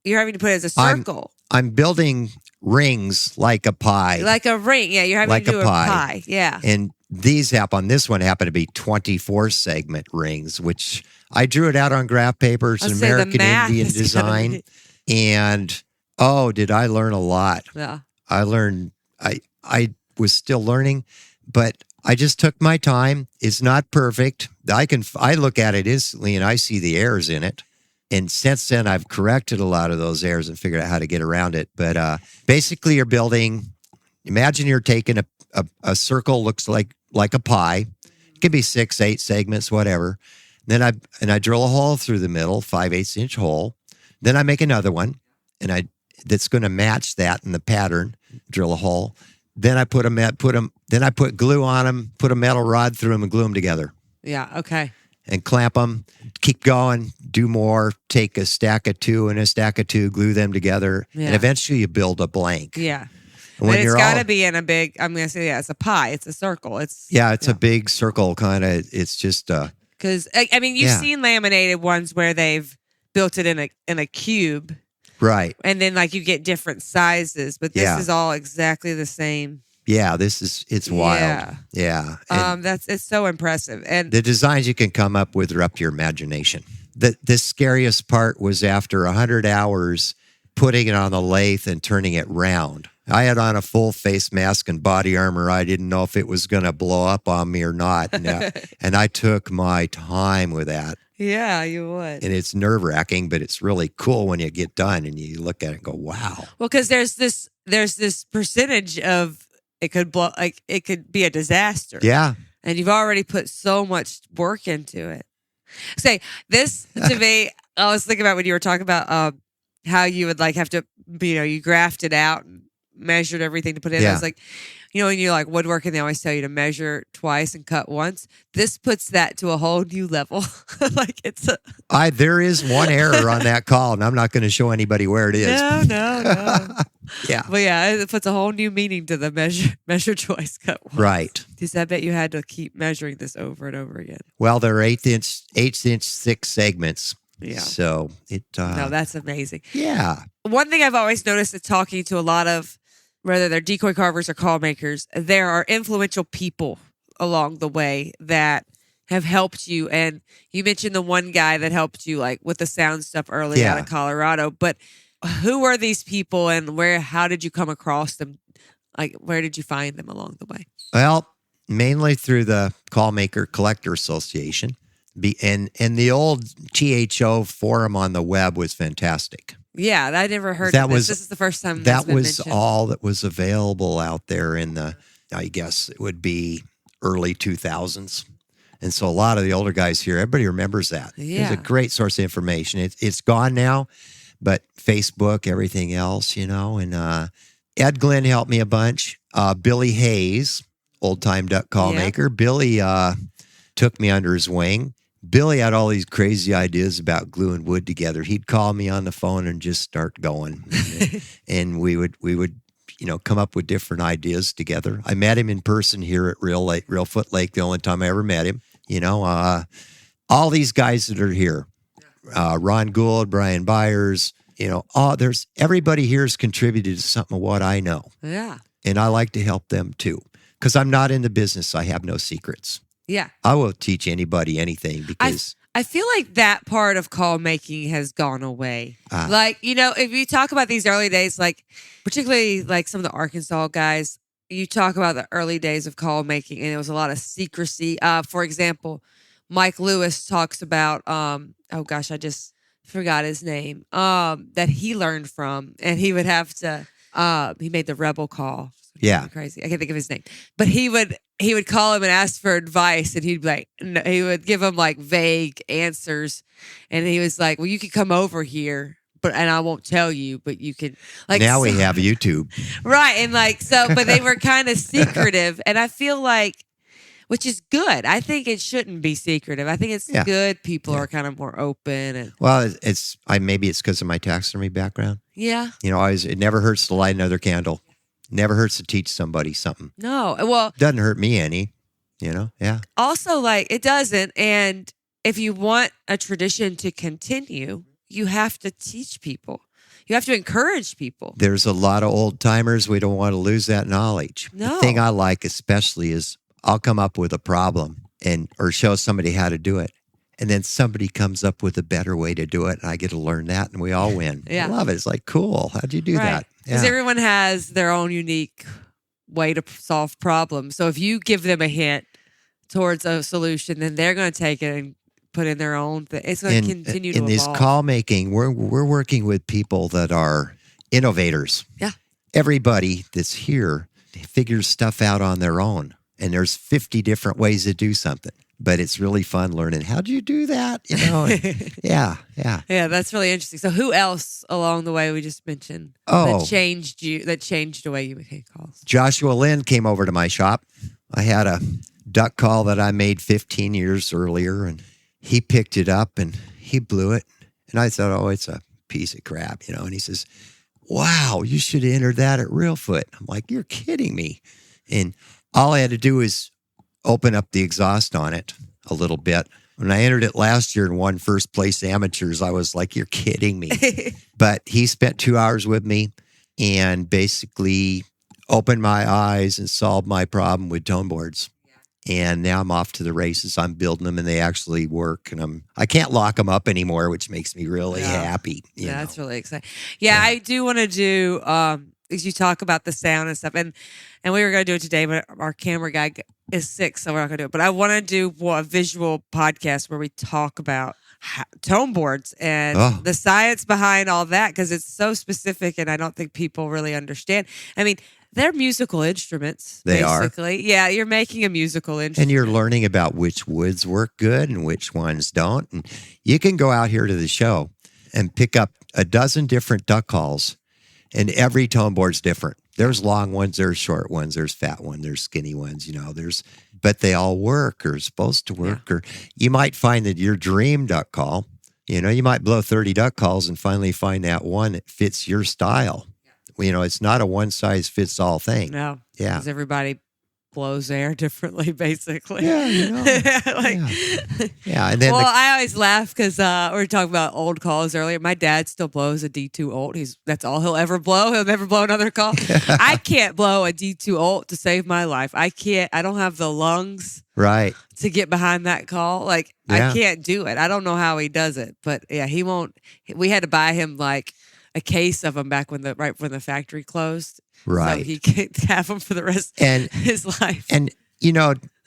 you're having to put it as a circle. I'm building rings like a pie. Like a ring. Yeah, you're having to do a pie. Yeah. And this one happened to be 24-segment rings, which I drew it out on graph paper. It's an American Indian design. And did I learn a lot? Yeah. I learned, I was still learning, but I just took my time. It's not perfect. I look at it instantly and I see the errors in it. And since then, I've corrected a lot of those errors and figured out how to get around it. But basically, you're building, imagine you're taking a circle, looks like a pie. It can be 6, 8 segments, whatever. Then I drill a hole through the middle, 5/8 inch hole. Then I make another one, and that's going to match that in the pattern. Drill a hole. Then I put glue on them, put a metal rod through them, and glue them together. Yeah. Okay. And clamp them. Keep going. Do more. Take a stack of 2 and a stack of 2. Glue them together, and eventually you build a blank. Yeah. And it's got to be in a big. I'm going to say, it's a pie. It's a circle. It's a big circle kind of. It's just because you've seen laminated ones where they've built it in a cube. Right. And then you get different sizes, but this is all exactly the same. Yeah, it's wild. Yeah. It's so impressive. And the designs you can come up with are up to your imagination. The scariest part was after 100 hours putting it on the lathe and turning it round. I had on a full face mask and body armor. I didn't know if it was going to blow up on me or not. And I took my time with that. Yeah, you would. And it's nerve-wracking, but it's really cool when you get done and you look at it and go, wow. Well, because there's this percentage of it could blow, it could be a disaster. Yeah. And you've already put so much work into it. Say, this to me, I was thinking about when you were talking about how you would have to, you grafted out and measured everything to put in. Yeah. I was like, when you're woodworking, they always tell you to measure twice and cut once. This puts that to a whole new level. There is one error on that call, and I'm not going to show anybody where it is. No. Yeah. But it puts a whole new meaning to the measure twice, cut once. Right. Because I bet you had to keep measuring this over and over again. Well, they're 8-inch 6 segments. Yeah. So no, that's amazing. Yeah. One thing I've always noticed is talking to a lot of, whether they're decoy carvers or call makers, there are influential people along the way that have helped you. And you mentioned the one guy that helped you with the sound stuff early out of Colorado. But who are these people and how did you come across them? Where did you find them along the way? Well, mainly through the Callmaker Collector Association. And the old THO forum on the web was fantastic. Yeah, I never heard that of this. This is the first time that been was mentioned. all that was available out there in the, I guess it would be early 2000s. And so a lot of the older guys here, everybody remembers that. Yeah. It's a great source of information. It's gone now, but Facebook, everything else, and Ed Glenn helped me a bunch. Billy Hayes, old-time duck call maker. Billy took me under his wing. Billy had all these crazy ideas about gluing wood together. He'd call me on the phone and just start going. And we would come up with different ideas together. I met him in person here at Reelfoot Lake, the only time I ever met him. All these guys that are here, Ron Gould, Brian Byers, there's everybody here has contributed to something of what I know. Yeah. And I like to help them too. Because I'm not in the business. I have no secrets. Yeah. I will teach anybody anything because I feel like that part of call making has gone away. If you talk about these early days, like particularly like some of the Arkansas guys, you talk about the early days of call making and it was a lot of secrecy. For example, Mike Lewis talks about, I just forgot his name, that he learned from, and he would have to, he made the rebel call. Yeah. Crazy. I can't think of his name. But he would call him and ask for advice, and he would give him like vague answers. And he was like, well, you could come over here, and I won't tell you, but you can now we have YouTube. Right. And but they were kind of secretive. And I feel like, which is good. I think it shouldn't be secretive. I think it's good. People are kind of more open. And well, maybe it's because of my taxidermy background. Yeah. It never hurts to light another candle. Never hurts to teach somebody something. No. Well, doesn't hurt me any, yeah. Also, it doesn't. And if you want a tradition to continue, you have to teach people. You have to encourage people. There's a lot of old timers. We don't want to lose that knowledge. No. The thing I like especially is I'll come up with a problem or show somebody how to do it. And then somebody comes up with a better way to do it, and I get to learn that, and we all win. Yeah. I love it. It's like, cool. How'd you do that? Because everyone has their own unique way to solve problems. So if you give them a hint towards a solution, then they're going to take it and put in their own thing. It's going to continue to evolve. In this call making, we're working with people that are innovators. Yeah. Everybody that's here figures stuff out on their own, and there's 50 different ways to do something. But it's really fun learning. How'd you do that? Yeah. Yeah, that's really interesting. So who else along the way we just mentioned that changed the way you make calls? Joshua Lynn came over to my shop. I had a duck call that I made 15 years earlier, and he picked it up and he blew it. And I thought, oh, it's a piece of crap, And he says, wow, you should have entered that at Reelfoot. I'm like, you're kidding me. And all I had to do was open up the exhaust on it a little bit. When I entered it last year and won first place amateurs, I was like, you're kidding me. But he spent 2 hours with me and basically opened my eyes and solved my problem with tone boards. And now I'm off to the races. I'm building them and they actually work. And I can't lock them up anymore, which makes me really happy. Yeah, that's really exciting. Yeah, I do want to do, as you talk about the sound and stuff. And we were going to do it today, but our camera guy is sick, so we're not going to do it. But I want to do a visual podcast where we talk about tone boards and the science behind all that, because it's so specific and I don't think people really understand. I mean, they're musical instruments. They basically. Yeah, you're making a musical instrument. And you're learning about which woods work good and which ones don't. And you can go out here to the show and pick up a dozen different duck calls, and every tone board's different. There's long ones, there's short ones, there's fat ones, there's skinny ones, but they all work or are supposed to work. Or you might find that your dream duck call, you might blow 30 duck calls and finally find that one that fits your style. It's not a one size fits all thing. No. Yeah. Because everybody blows air differently, basically. Yeah, Yeah. And then I always laugh because we were talking about old calls earlier. My dad still blows a D2 ult. That's all he'll ever blow. He'll never blow another call. I can't blow a D2 ult to save my life. I don't have the lungs to get behind that call. I can't do it. I don't know how he does it, but yeah, he won't. We had to buy him a case of them back when the factory closed. Right. So he could have them for the rest of his life. And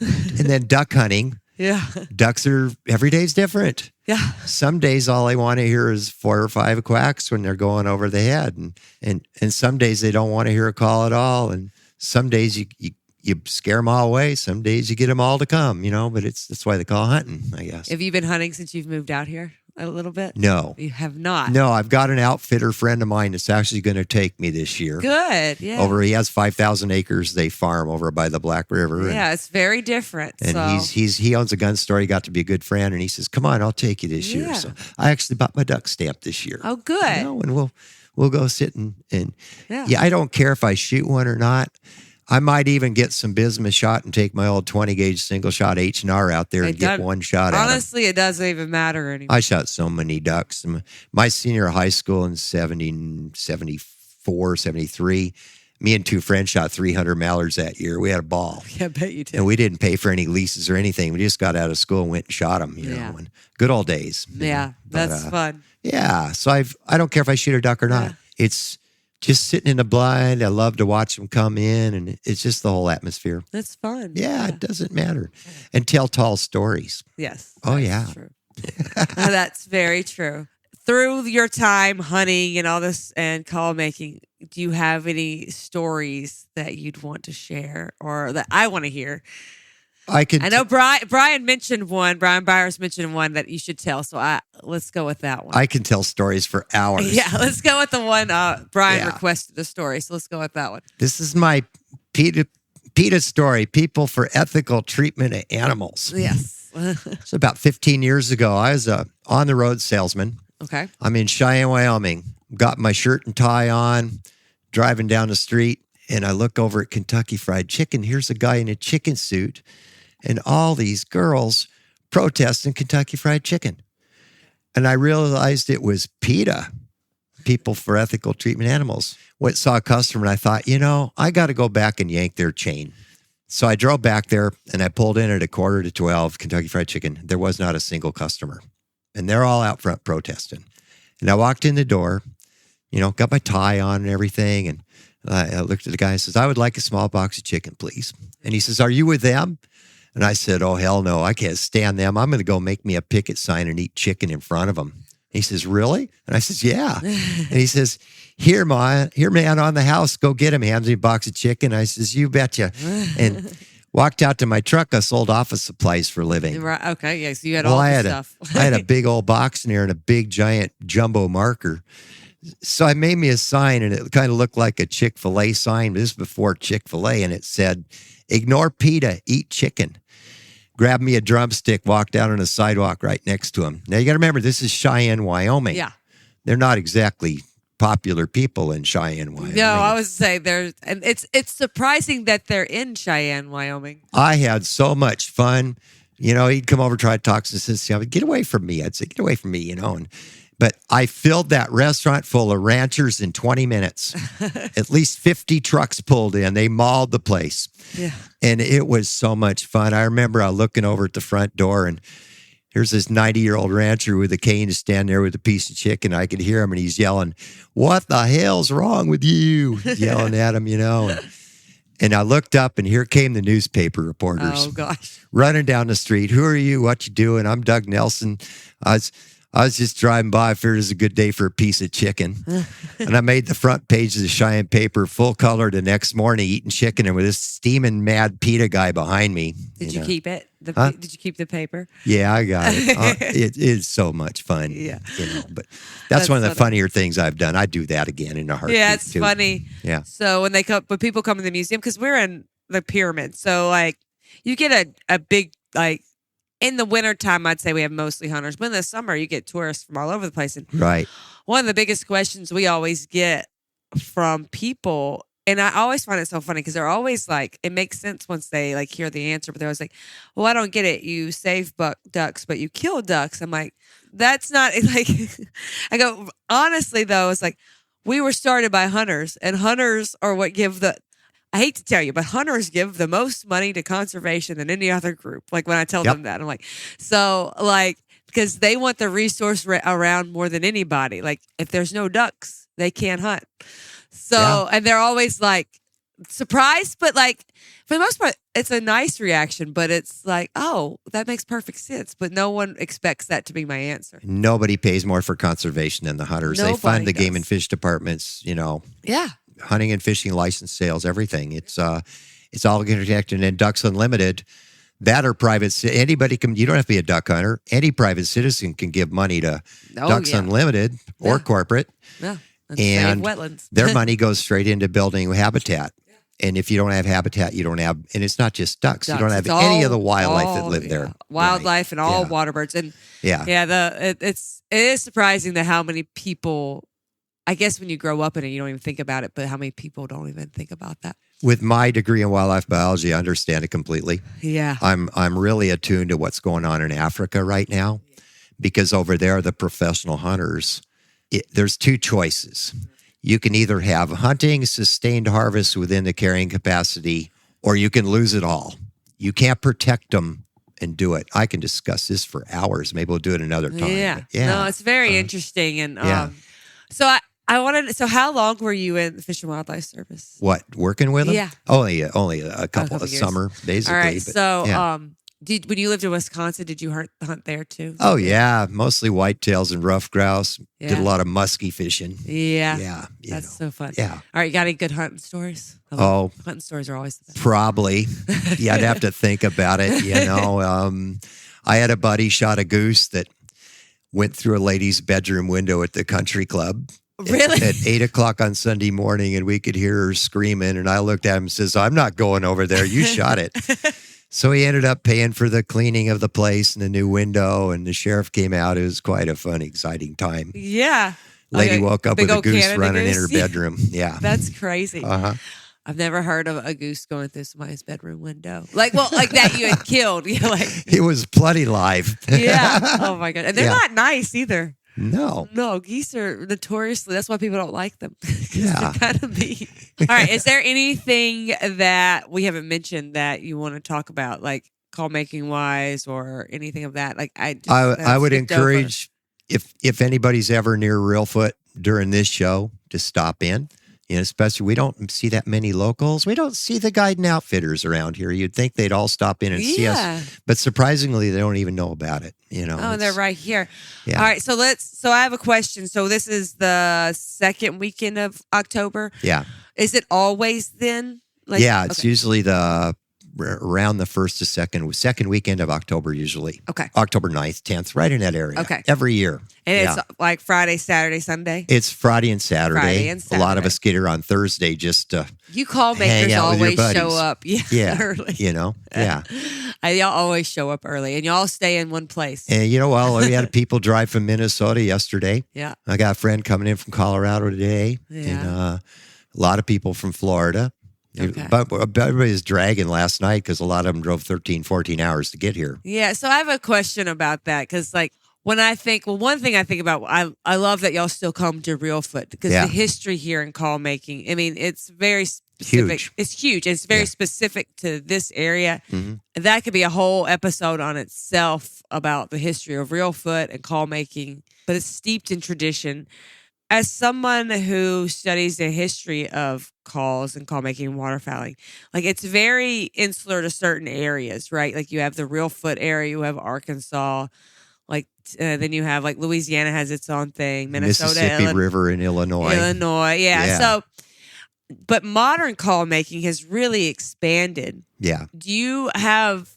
then duck hunting, Yeah. Ducks every day's different. Yeah. Some days all they want to hear is 4 or 5 quacks when they're going over the head. And some days they don't want to hear a call at all. And some days you scare them all away. Some days you get them all to come, but that's why they call hunting, I guess. Have you been hunting since you've moved out here a little bit? No. You have not? No, I've got an outfitter friend of mine that's actually going to take me this year. Good, yeah. He has 5,000 acres they farm over by the Black River. Yeah, it's very different. And he owns a gun store. He got to be a good friend, and he says, "Come on, I'll take you this year." So I actually bought my duck stamp this year. Oh, good. And we'll go sit and I don't care if I shoot one or not. I might even get some bismuth shot and take my old 20 gauge single shot H&R out there and get one shot at honestly, it doesn't even matter anymore. I shot so many ducks. My senior high school in 74, 73, me and 2 friends shot 300 mallards that year. We had a ball. Yeah, I bet you did. And we didn't pay for any leases or anything. We just got out of school and went and shot them, you know. And good old days. Yeah, that's fun. Yeah, so I don't care if I shoot a duck or not. Yeah. It's just sitting in the blind. I love to watch them come in, and it's just the whole atmosphere. That's fun. Yeah, it doesn't matter. And tell tall stories. Yes. Oh, yeah. True. That's very true. Through your time hunting and all this and call making, do you have any stories that you'd want to share or that I want to hear? I know Brian mentioned one. Brian Byers mentioned one that you should tell. So let's go with that one. I can tell stories for hours. Yeah, let's go with the one Brian requested the story. So let's go with that one. This is my PETA story, People for Ethical Treatment of Animals. Yes. So about 15 years ago, I was a on-the-road salesman. Okay. I'm in Cheyenne, Wyoming. Got my shirt and tie on, driving down the street, and I look over at Kentucky Fried Chicken. Here's a guy in a chicken suit. And all these girls protesting Kentucky Fried Chicken. And I realized it was PETA, People for Ethical Treatment Animals. Saw a customer and I thought, I got to go back and yank their chain. So I drove back there and I pulled in at 11:45, Kentucky Fried Chicken. There was not a single customer. And they're all out front protesting. And I walked in the door, got my tie on and everything. And I looked at the guy and says, "I would like a small box of chicken, please." And he says, "Are you with them?" And I said, "Oh, hell no, I can't stand them. I'm going to go make me a picket sign and eat chicken in front of them." He says, "Really?" And I says, "Yeah." And he says, Here, man, on the house, go get him." He hands me a box of chicken. I says, "You betcha." And walked out to my truck. I sold office supplies for a living. Right. Okay. Yeah. So you had all the stuff. I had a big old box in there and a big giant jumbo marker. So I made me a sign, and it kind of looked like a Chick-fil-A sign. This is before Chick-fil-A, and it said, "Ignore PETA, eat chicken." Grabbed me a drumstick, walked out on a sidewalk right next to him. Now, you got to remember, this is Cheyenne, Wyoming. Yeah. They're not exactly popular people in Cheyenne, Wyoming. No, I would say and it's surprising that they're in Cheyenne, Wyoming. I had so much fun. He'd come over, try to talk to us, and say, "Get away from me." I'd say, "Get away from me," But I filled that restaurant full of ranchers in 20 minutes. At least 50 trucks pulled in. They mauled the place. Yeah. And it was so much fun. I remember looking over at the front door, and here's this 90-year-old rancher with a cane standing there with a piece of chicken. I could hear him, and he's yelling, "What the hell's wrong with you?" Yelling at him, And I looked up, and here came the newspaper reporters. Oh, gosh. Running down the street. "Who are you? What you doing?" "I'm Doug Nelson. I was just driving by. I figured it was a good day for a piece of chicken." And I made the front page of the Cheyenne paper full color the next morning, eating chicken, and with this steaming mad PETA guy behind me. Did you keep it? Did you keep the paper? Yeah, I got it. It is so much fun. Yeah. But that's one of the funnier things I've done. I'd do that again in a heartbeat. Yeah, it's too. funny. Yeah. So when people come to the museum, because we're in the pyramid, so you get a big in the wintertime, I'd say we have mostly hunters. But in the summer, you get tourists from all over the place. And right. One of the biggest questions we always get from people, and I always find it so funny because they're always it makes sense once they hear the answer, but they're always like, "Well, I don't get it. You save ducks, but you kill ducks." I'm like, that's not I go, honestly, though, it's we were started by hunters, and hunters are what give I hate to tell you, but hunters give the most money to conservation than any other group. When I tell them that, I'm like, because they want the resource around more than anybody. If there's no ducks, they can't hunt. So, and they're always surprised, but for the most part, it's a nice reaction, but it's like, oh, that makes perfect sense. But no one expects that to be my answer. Nobody pays more for conservation than the hunters. Nobody they fund the does. game and fish departments, Yeah. hunting and fishing license sales, everything. It's all connected. And Ducks Unlimited, that or private, anybody can, you don't have to be a duck hunter. Any private citizen can give money to Ducks Unlimited or corporate. Yeah. And save wetlands. their money goes straight into building habitat. And if you don't have habitat, you don't have, and it's not just ducks. You don't have It's any all- of the wildlife that all- live yeah. there. Wildlife and all Yeah. water birds. And Yeah. it is surprising that how many people, I guess when you grow up in it, you don't even think about it, but how many people don't even think about that. With my degree in wildlife biology, I understand it completely. Yeah. I'm really attuned to what's going on in Africa right now, because over there, the professional hunters, there's two choices. You can either have hunting, sustained harvest within the carrying capacity, or you can lose it all. You can't protect them and do it. I can discuss this for hours. Maybe we'll do it another time. Yeah. Yeah. No, it's very interesting. And yeah. so I wanted, so how long were you in the Fish and Wildlife Service? What, working with them? Yeah. Only a couple of years. summer, basically. All right. but, So, yeah. when you lived in Wisconsin, did you hunt there too? Oh, yeah. Mostly whitetails and rough grouse. Did Yeah. a lot of musky fishing. Yeah. Yeah. That's so fun. Yeah. All right. You got any good hunting stories? Oh. Hunting stories are always the best. Probably. Yeah, I'd have to think about it. I had a buddy shot a goose that went through a lady's bedroom window at the country club. Really? At 8 o'clock on Sunday morning, and we could hear her screaming. And I looked at him and says, I'm not going over there. You shot it. So he ended up paying for the cleaning of the place and the new window, and the sheriff came out. It was quite a fun, exciting time. Yeah. Lady Okay. woke up Big with a old goose Canada running in goose. her bedroom. Yeah. That's crazy. Uh-huh. I've never heard of a goose going through somebody's bedroom window. Like that you had killed. You're like, It was plenty live. yeah. Oh my God. And they're Yeah. not nice either. No. No, geese are notoriously, that's why people don't like them. 'Cause Yeah. they're kind of mean. All right. Is there anything that we haven't mentioned that you want to talk about, like call making wise or anything of that? Like I would encourage if anybody's ever near Reelfoot during this show to stop in. Especially we don't see that many locals. We don't see the guide and outfitters around here. You'd think they'd all stop in and see us, but surprisingly, they don't even know about it. Oh, they're right here. Yeah. All right. So I have a question. So this is the second weekend of October. Yeah. Is it always then? Yeah. It's okay. usually around the first to second weekend of October, usually. Okay. October 9th, 10th, right in that area. Okay. Every year. And Yeah. it's like Friday, Saturday, Sunday. It's Friday and Saturday. Friday and A lot of Saturday. us get here on Thursday just to You call hang makers out with your always show buddies. up. Yeah. Early. Yeah. Y'all always show up early and y'all stay in one place. And we had people drive from Minnesota yesterday. Yeah. I got a friend coming in from Colorado today. Yeah. And a lot of people from Florida. Okay. But everybody was dragging last night because a lot of them drove 13, 14 hours to get here. Yeah. So I have a question about that because, like, when I think, one thing I think about, I love that y'all still come to Reelfoot because Yeah. the history here in call making, I mean, it's very specific. Huge. It's huge. It's very Yeah. specific to this area. Mm-hmm. That could be a whole episode on itself about the history of Reelfoot and call making, but it's steeped in tradition. As someone who studies the history of calls and call making and waterfowling, like it's very insular to certain areas, right? Like you have the Reelfoot area, you have Arkansas, like then you have like Louisiana has its own thing, Minnesota, Mississippi River in Illinois. yeah. Yeah. So, but modern call making has really expanded. Yeah. Do you have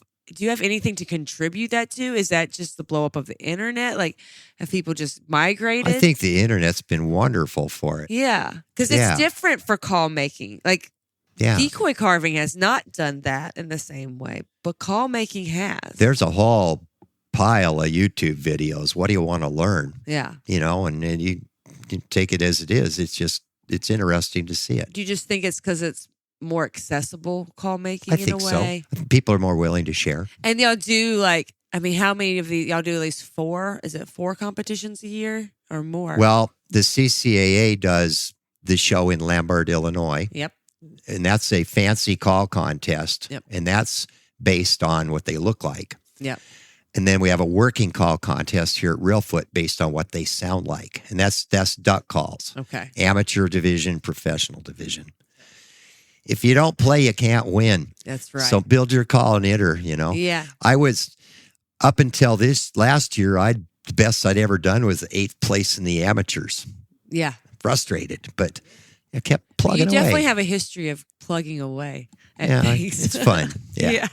anything to contribute that to? Is that just the blow up of the internet? Like, have people just migrated? I think the internet's been wonderful for it. Yeah, because Yeah. it's different for call making. Like, Yeah. decoy carving has not done that in the same way, but call making has. There's a whole pile of YouTube videos. What do you want to learn? Yeah. And then you take it as it is. It's interesting to see it. Do you just think it's because it's more accessible call making I in think a so. way? I think people are more willing to share. And y'all do how many of y'all do at least 4? Is it 4 competitions a year or more? Well, the CCAA does the show in Lambert, Illinois. Yep. And that's a fancy call contest. Yep. And that's based on what they look like. Yep. And then we have a working call contest here at Reelfoot based on what they sound like. And that's duck calls. Okay. Amateur division, professional division. if you don't play, you can't win. That's right. So build your call and enter, Yeah. I was, up until this last year, the best I'd ever done was 8th place in the amateurs. Yeah. Frustrated, but I kept plugging away. You definitely have a history of plugging away at things. It's fun. Yeah.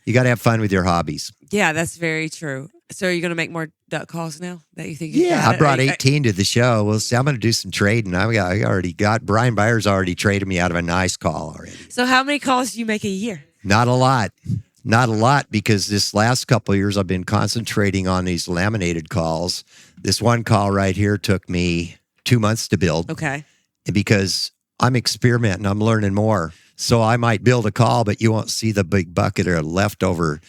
You got to have fun with your hobbies. Yeah, that's very true. So are you going to make more duck calls now that you think you Yeah, got I brought 18 to the show. Well, see, I'm going to do some trading. I already got, Brian Byers already traded me out of a nice call already. So how many calls do you make a year? Not a lot. Not a lot, because this last couple of years I've been concentrating on these laminated calls. This one call right here took me 2 months to build. Okay. And because I'm experimenting, I'm learning more. So I might build a call, but you won't see the big bucket of leftover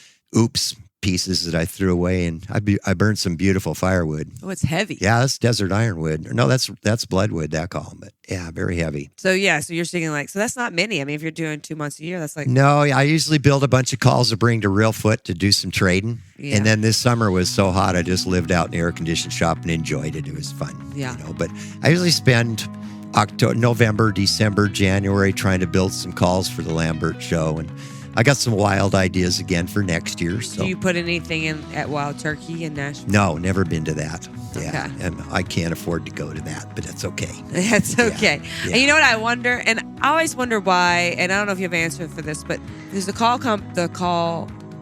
pieces that I threw away. And I burned some beautiful firewood. Oh, it's heavy. Yeah, that's desert ironwood. No, that's bloodwood, that call. But yeah, very heavy. So yeah, so you're thinking like, so that's not many. I mean, if you're doing 2 months a year, that's like. No, I usually build a bunch of calls to bring to Reelfoot to do some trading. Yeah. And then this summer was so hot, I just lived out in the air-conditioned shop and enjoyed it. It was fun. Yeah. But I usually spend October, November, December, January trying to build some calls for the Lambert show. And I got some wild ideas again for next year. So. Do you put anything in at Wild Turkey in Nashville? No, never been to that. Yeah. Okay. And I can't afford to go to that, but that's okay. That's okay. Yeah. And you know what I wonder? And I always wonder why, and I don't know if you have an answer for this, but there's the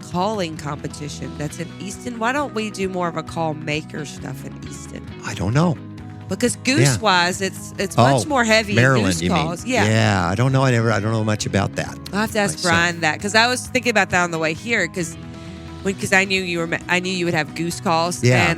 calling competition that's in Easton. Why don't we do more of a call maker stuff in Easton? I don't know. Because goose wise, it's much more heavy. Maryland, goose you calls. mean? Yeah. Yeah. I don't know. I don't know much about that. I'll have to ask myself. Brian that, because I was thinking about that on the way here, because I knew you would have goose calls. Yeah. And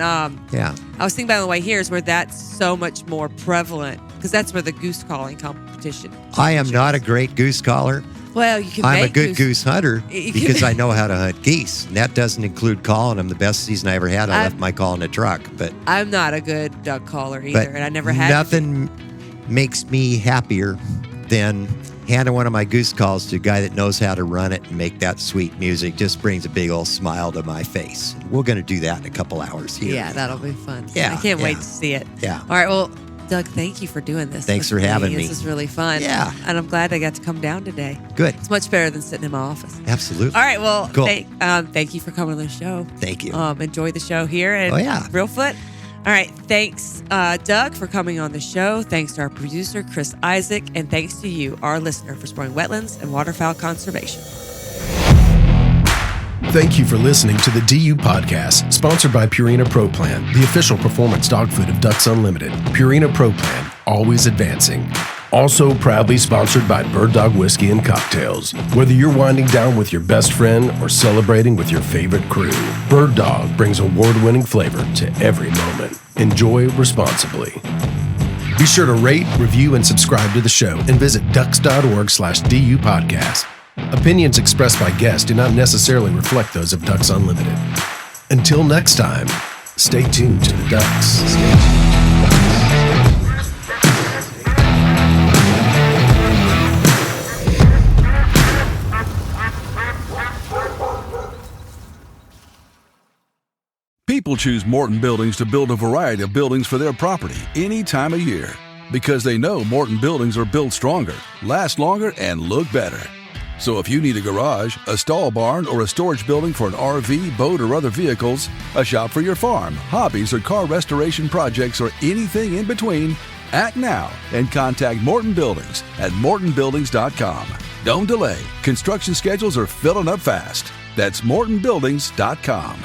Yeah. I was thinking about on the way here is where that's so much more prevalent, because that's where the goose calling competition. I am not a great goose caller. Well, you can. I'm a make good goose hunter You can- because I know how to hunt geese. And that doesn't include calling them. The best season I ever had, I left my call in the truck. But I'm not a good duck caller either, but and I never had. nothing makes me happier than handing one of my goose calls to a guy that knows how to run it and make that sweet music. Just brings a big old smile to my face. We're going to do that in a couple hours here. Yeah, that'll be fun. Yeah, I can't wait yeah. to see it. Yeah. All right. Well, Doug, thank you for doing this. Thanks for having me. This is really fun. Yeah. And I'm glad I got to come down today. Good. It's much better than sitting in my office. Absolutely. All right. Well, Cool. thank you for coming on the show. Thank you. Enjoy the show here at Reelfoot. All right. Thanks, Doug, for coming on the show. Thanks to our producer, Chris Isaac. And thanks to you, our listener, for supporting wetlands and waterfowl conservation. Thank you for listening to the DUPodcast, sponsored by Purina Pro Plan, the official performance dog food of Ducks Unlimited. Purina Pro Plan, always advancing. Also proudly sponsored by Bird Dog Whiskey and Cocktails. Whether you're winding down with your best friend or celebrating with your favorite crew, Bird Dog brings award-winning flavor to every moment. Enjoy responsibly. Be sure to rate, review, and subscribe to the show, and visit ducks.org/DUPodcast. Opinions expressed by guests do not necessarily reflect those of Ducks Unlimited. Until next time, stay tuned to the Ducks. People choose Morton Buildings to build a variety of buildings for their property any time of year because they know Morton Buildings are built stronger, last longer, and look better. So if you need a garage, a stall barn, or a storage building for an RV, boat, or other vehicles, a shop for your farm, hobbies, or car restoration projects, or anything in between, act now and contact Morton Buildings at mortonbuildings.com. Don't delay. Construction schedules are filling up fast. That's mortonbuildings.com.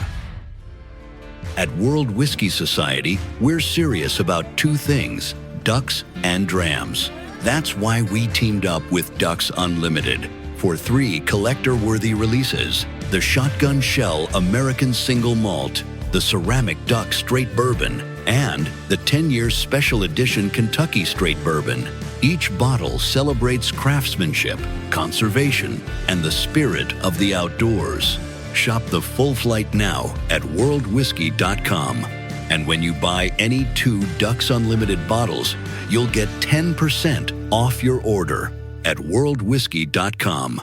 At World Whiskey Society, we're serious about two things, ducks and drams. That's why we teamed up with Ducks Unlimited for 3 collector-worthy releases: the Shotgun Shell American Single Malt, the Ceramic Duck Straight Bourbon, and the 10-year Special Edition Kentucky Straight Bourbon. Each bottle celebrates craftsmanship, conservation, and the spirit of the outdoors. Shop the full flight now at worldwhiskey.com. And when you buy any 2 Ducks Unlimited bottles, you'll get 10% off your order at worldwhiskey.com.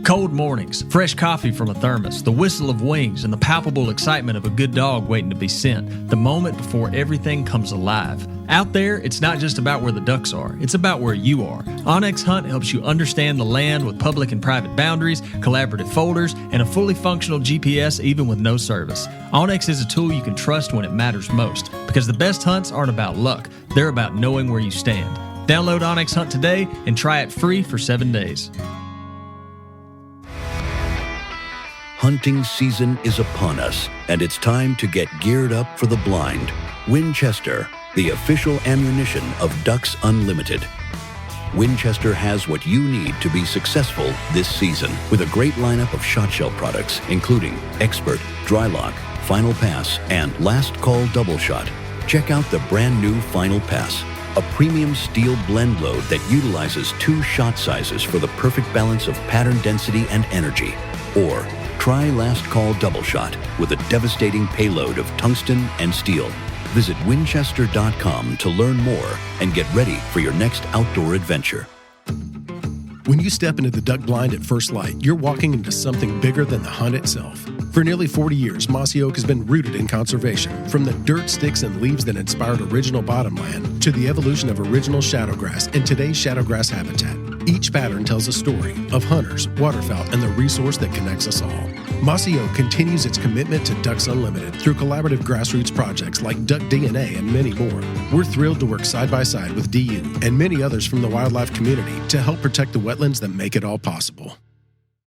Cold mornings, fresh coffee from a thermos, the whistle of wings, and the palpable excitement of a good dog waiting to be sent. The moment before everything comes alive. Out there, it's not just about where the ducks are, it's about where you are. Onyx Hunt helps you understand the land with public and private boundaries, collaborative folders, and a fully functional GPS even with no service. Onyx is a tool you can trust when it matters most, because the best hunts aren't about luck, they're about knowing where you stand. Download Onyx Hunt today and try it free for 7 days. Hunting season is upon us, and it's time to get geared up for the blind. Winchester, the official ammunition of Ducks Unlimited. Winchester has what you need to be successful this season with a great lineup of shot shell products, including Expert, Dry Lock, Final Pass, and Last Call Double Shot. Check out the brand new Final Pass, a premium steel blend load that utilizes 2 shot sizes for the perfect balance of pattern density and energy. Or try Last Call Double Shot with a devastating payload of tungsten and steel. Visit Winchester.com to learn more and get ready for your next outdoor adventure. When you step into the duck blind at first light, you're walking into something bigger than the hunt itself. For nearly 40 years, Mossy Oak has been rooted in conservation, from the dirt, sticks, and leaves that inspired original bottomland to the evolution of original shadowgrass and today's shadowgrass habitat. Each pattern tells a story of hunters, waterfowl, and the resource that connects us all. Mossy Oak continues its commitment to Ducks Unlimited through collaborative grassroots projects like Duck DNA and many more. We're thrilled to work side by side with DU and many others from the wildlife community to help protect the wetlands that make it all possible.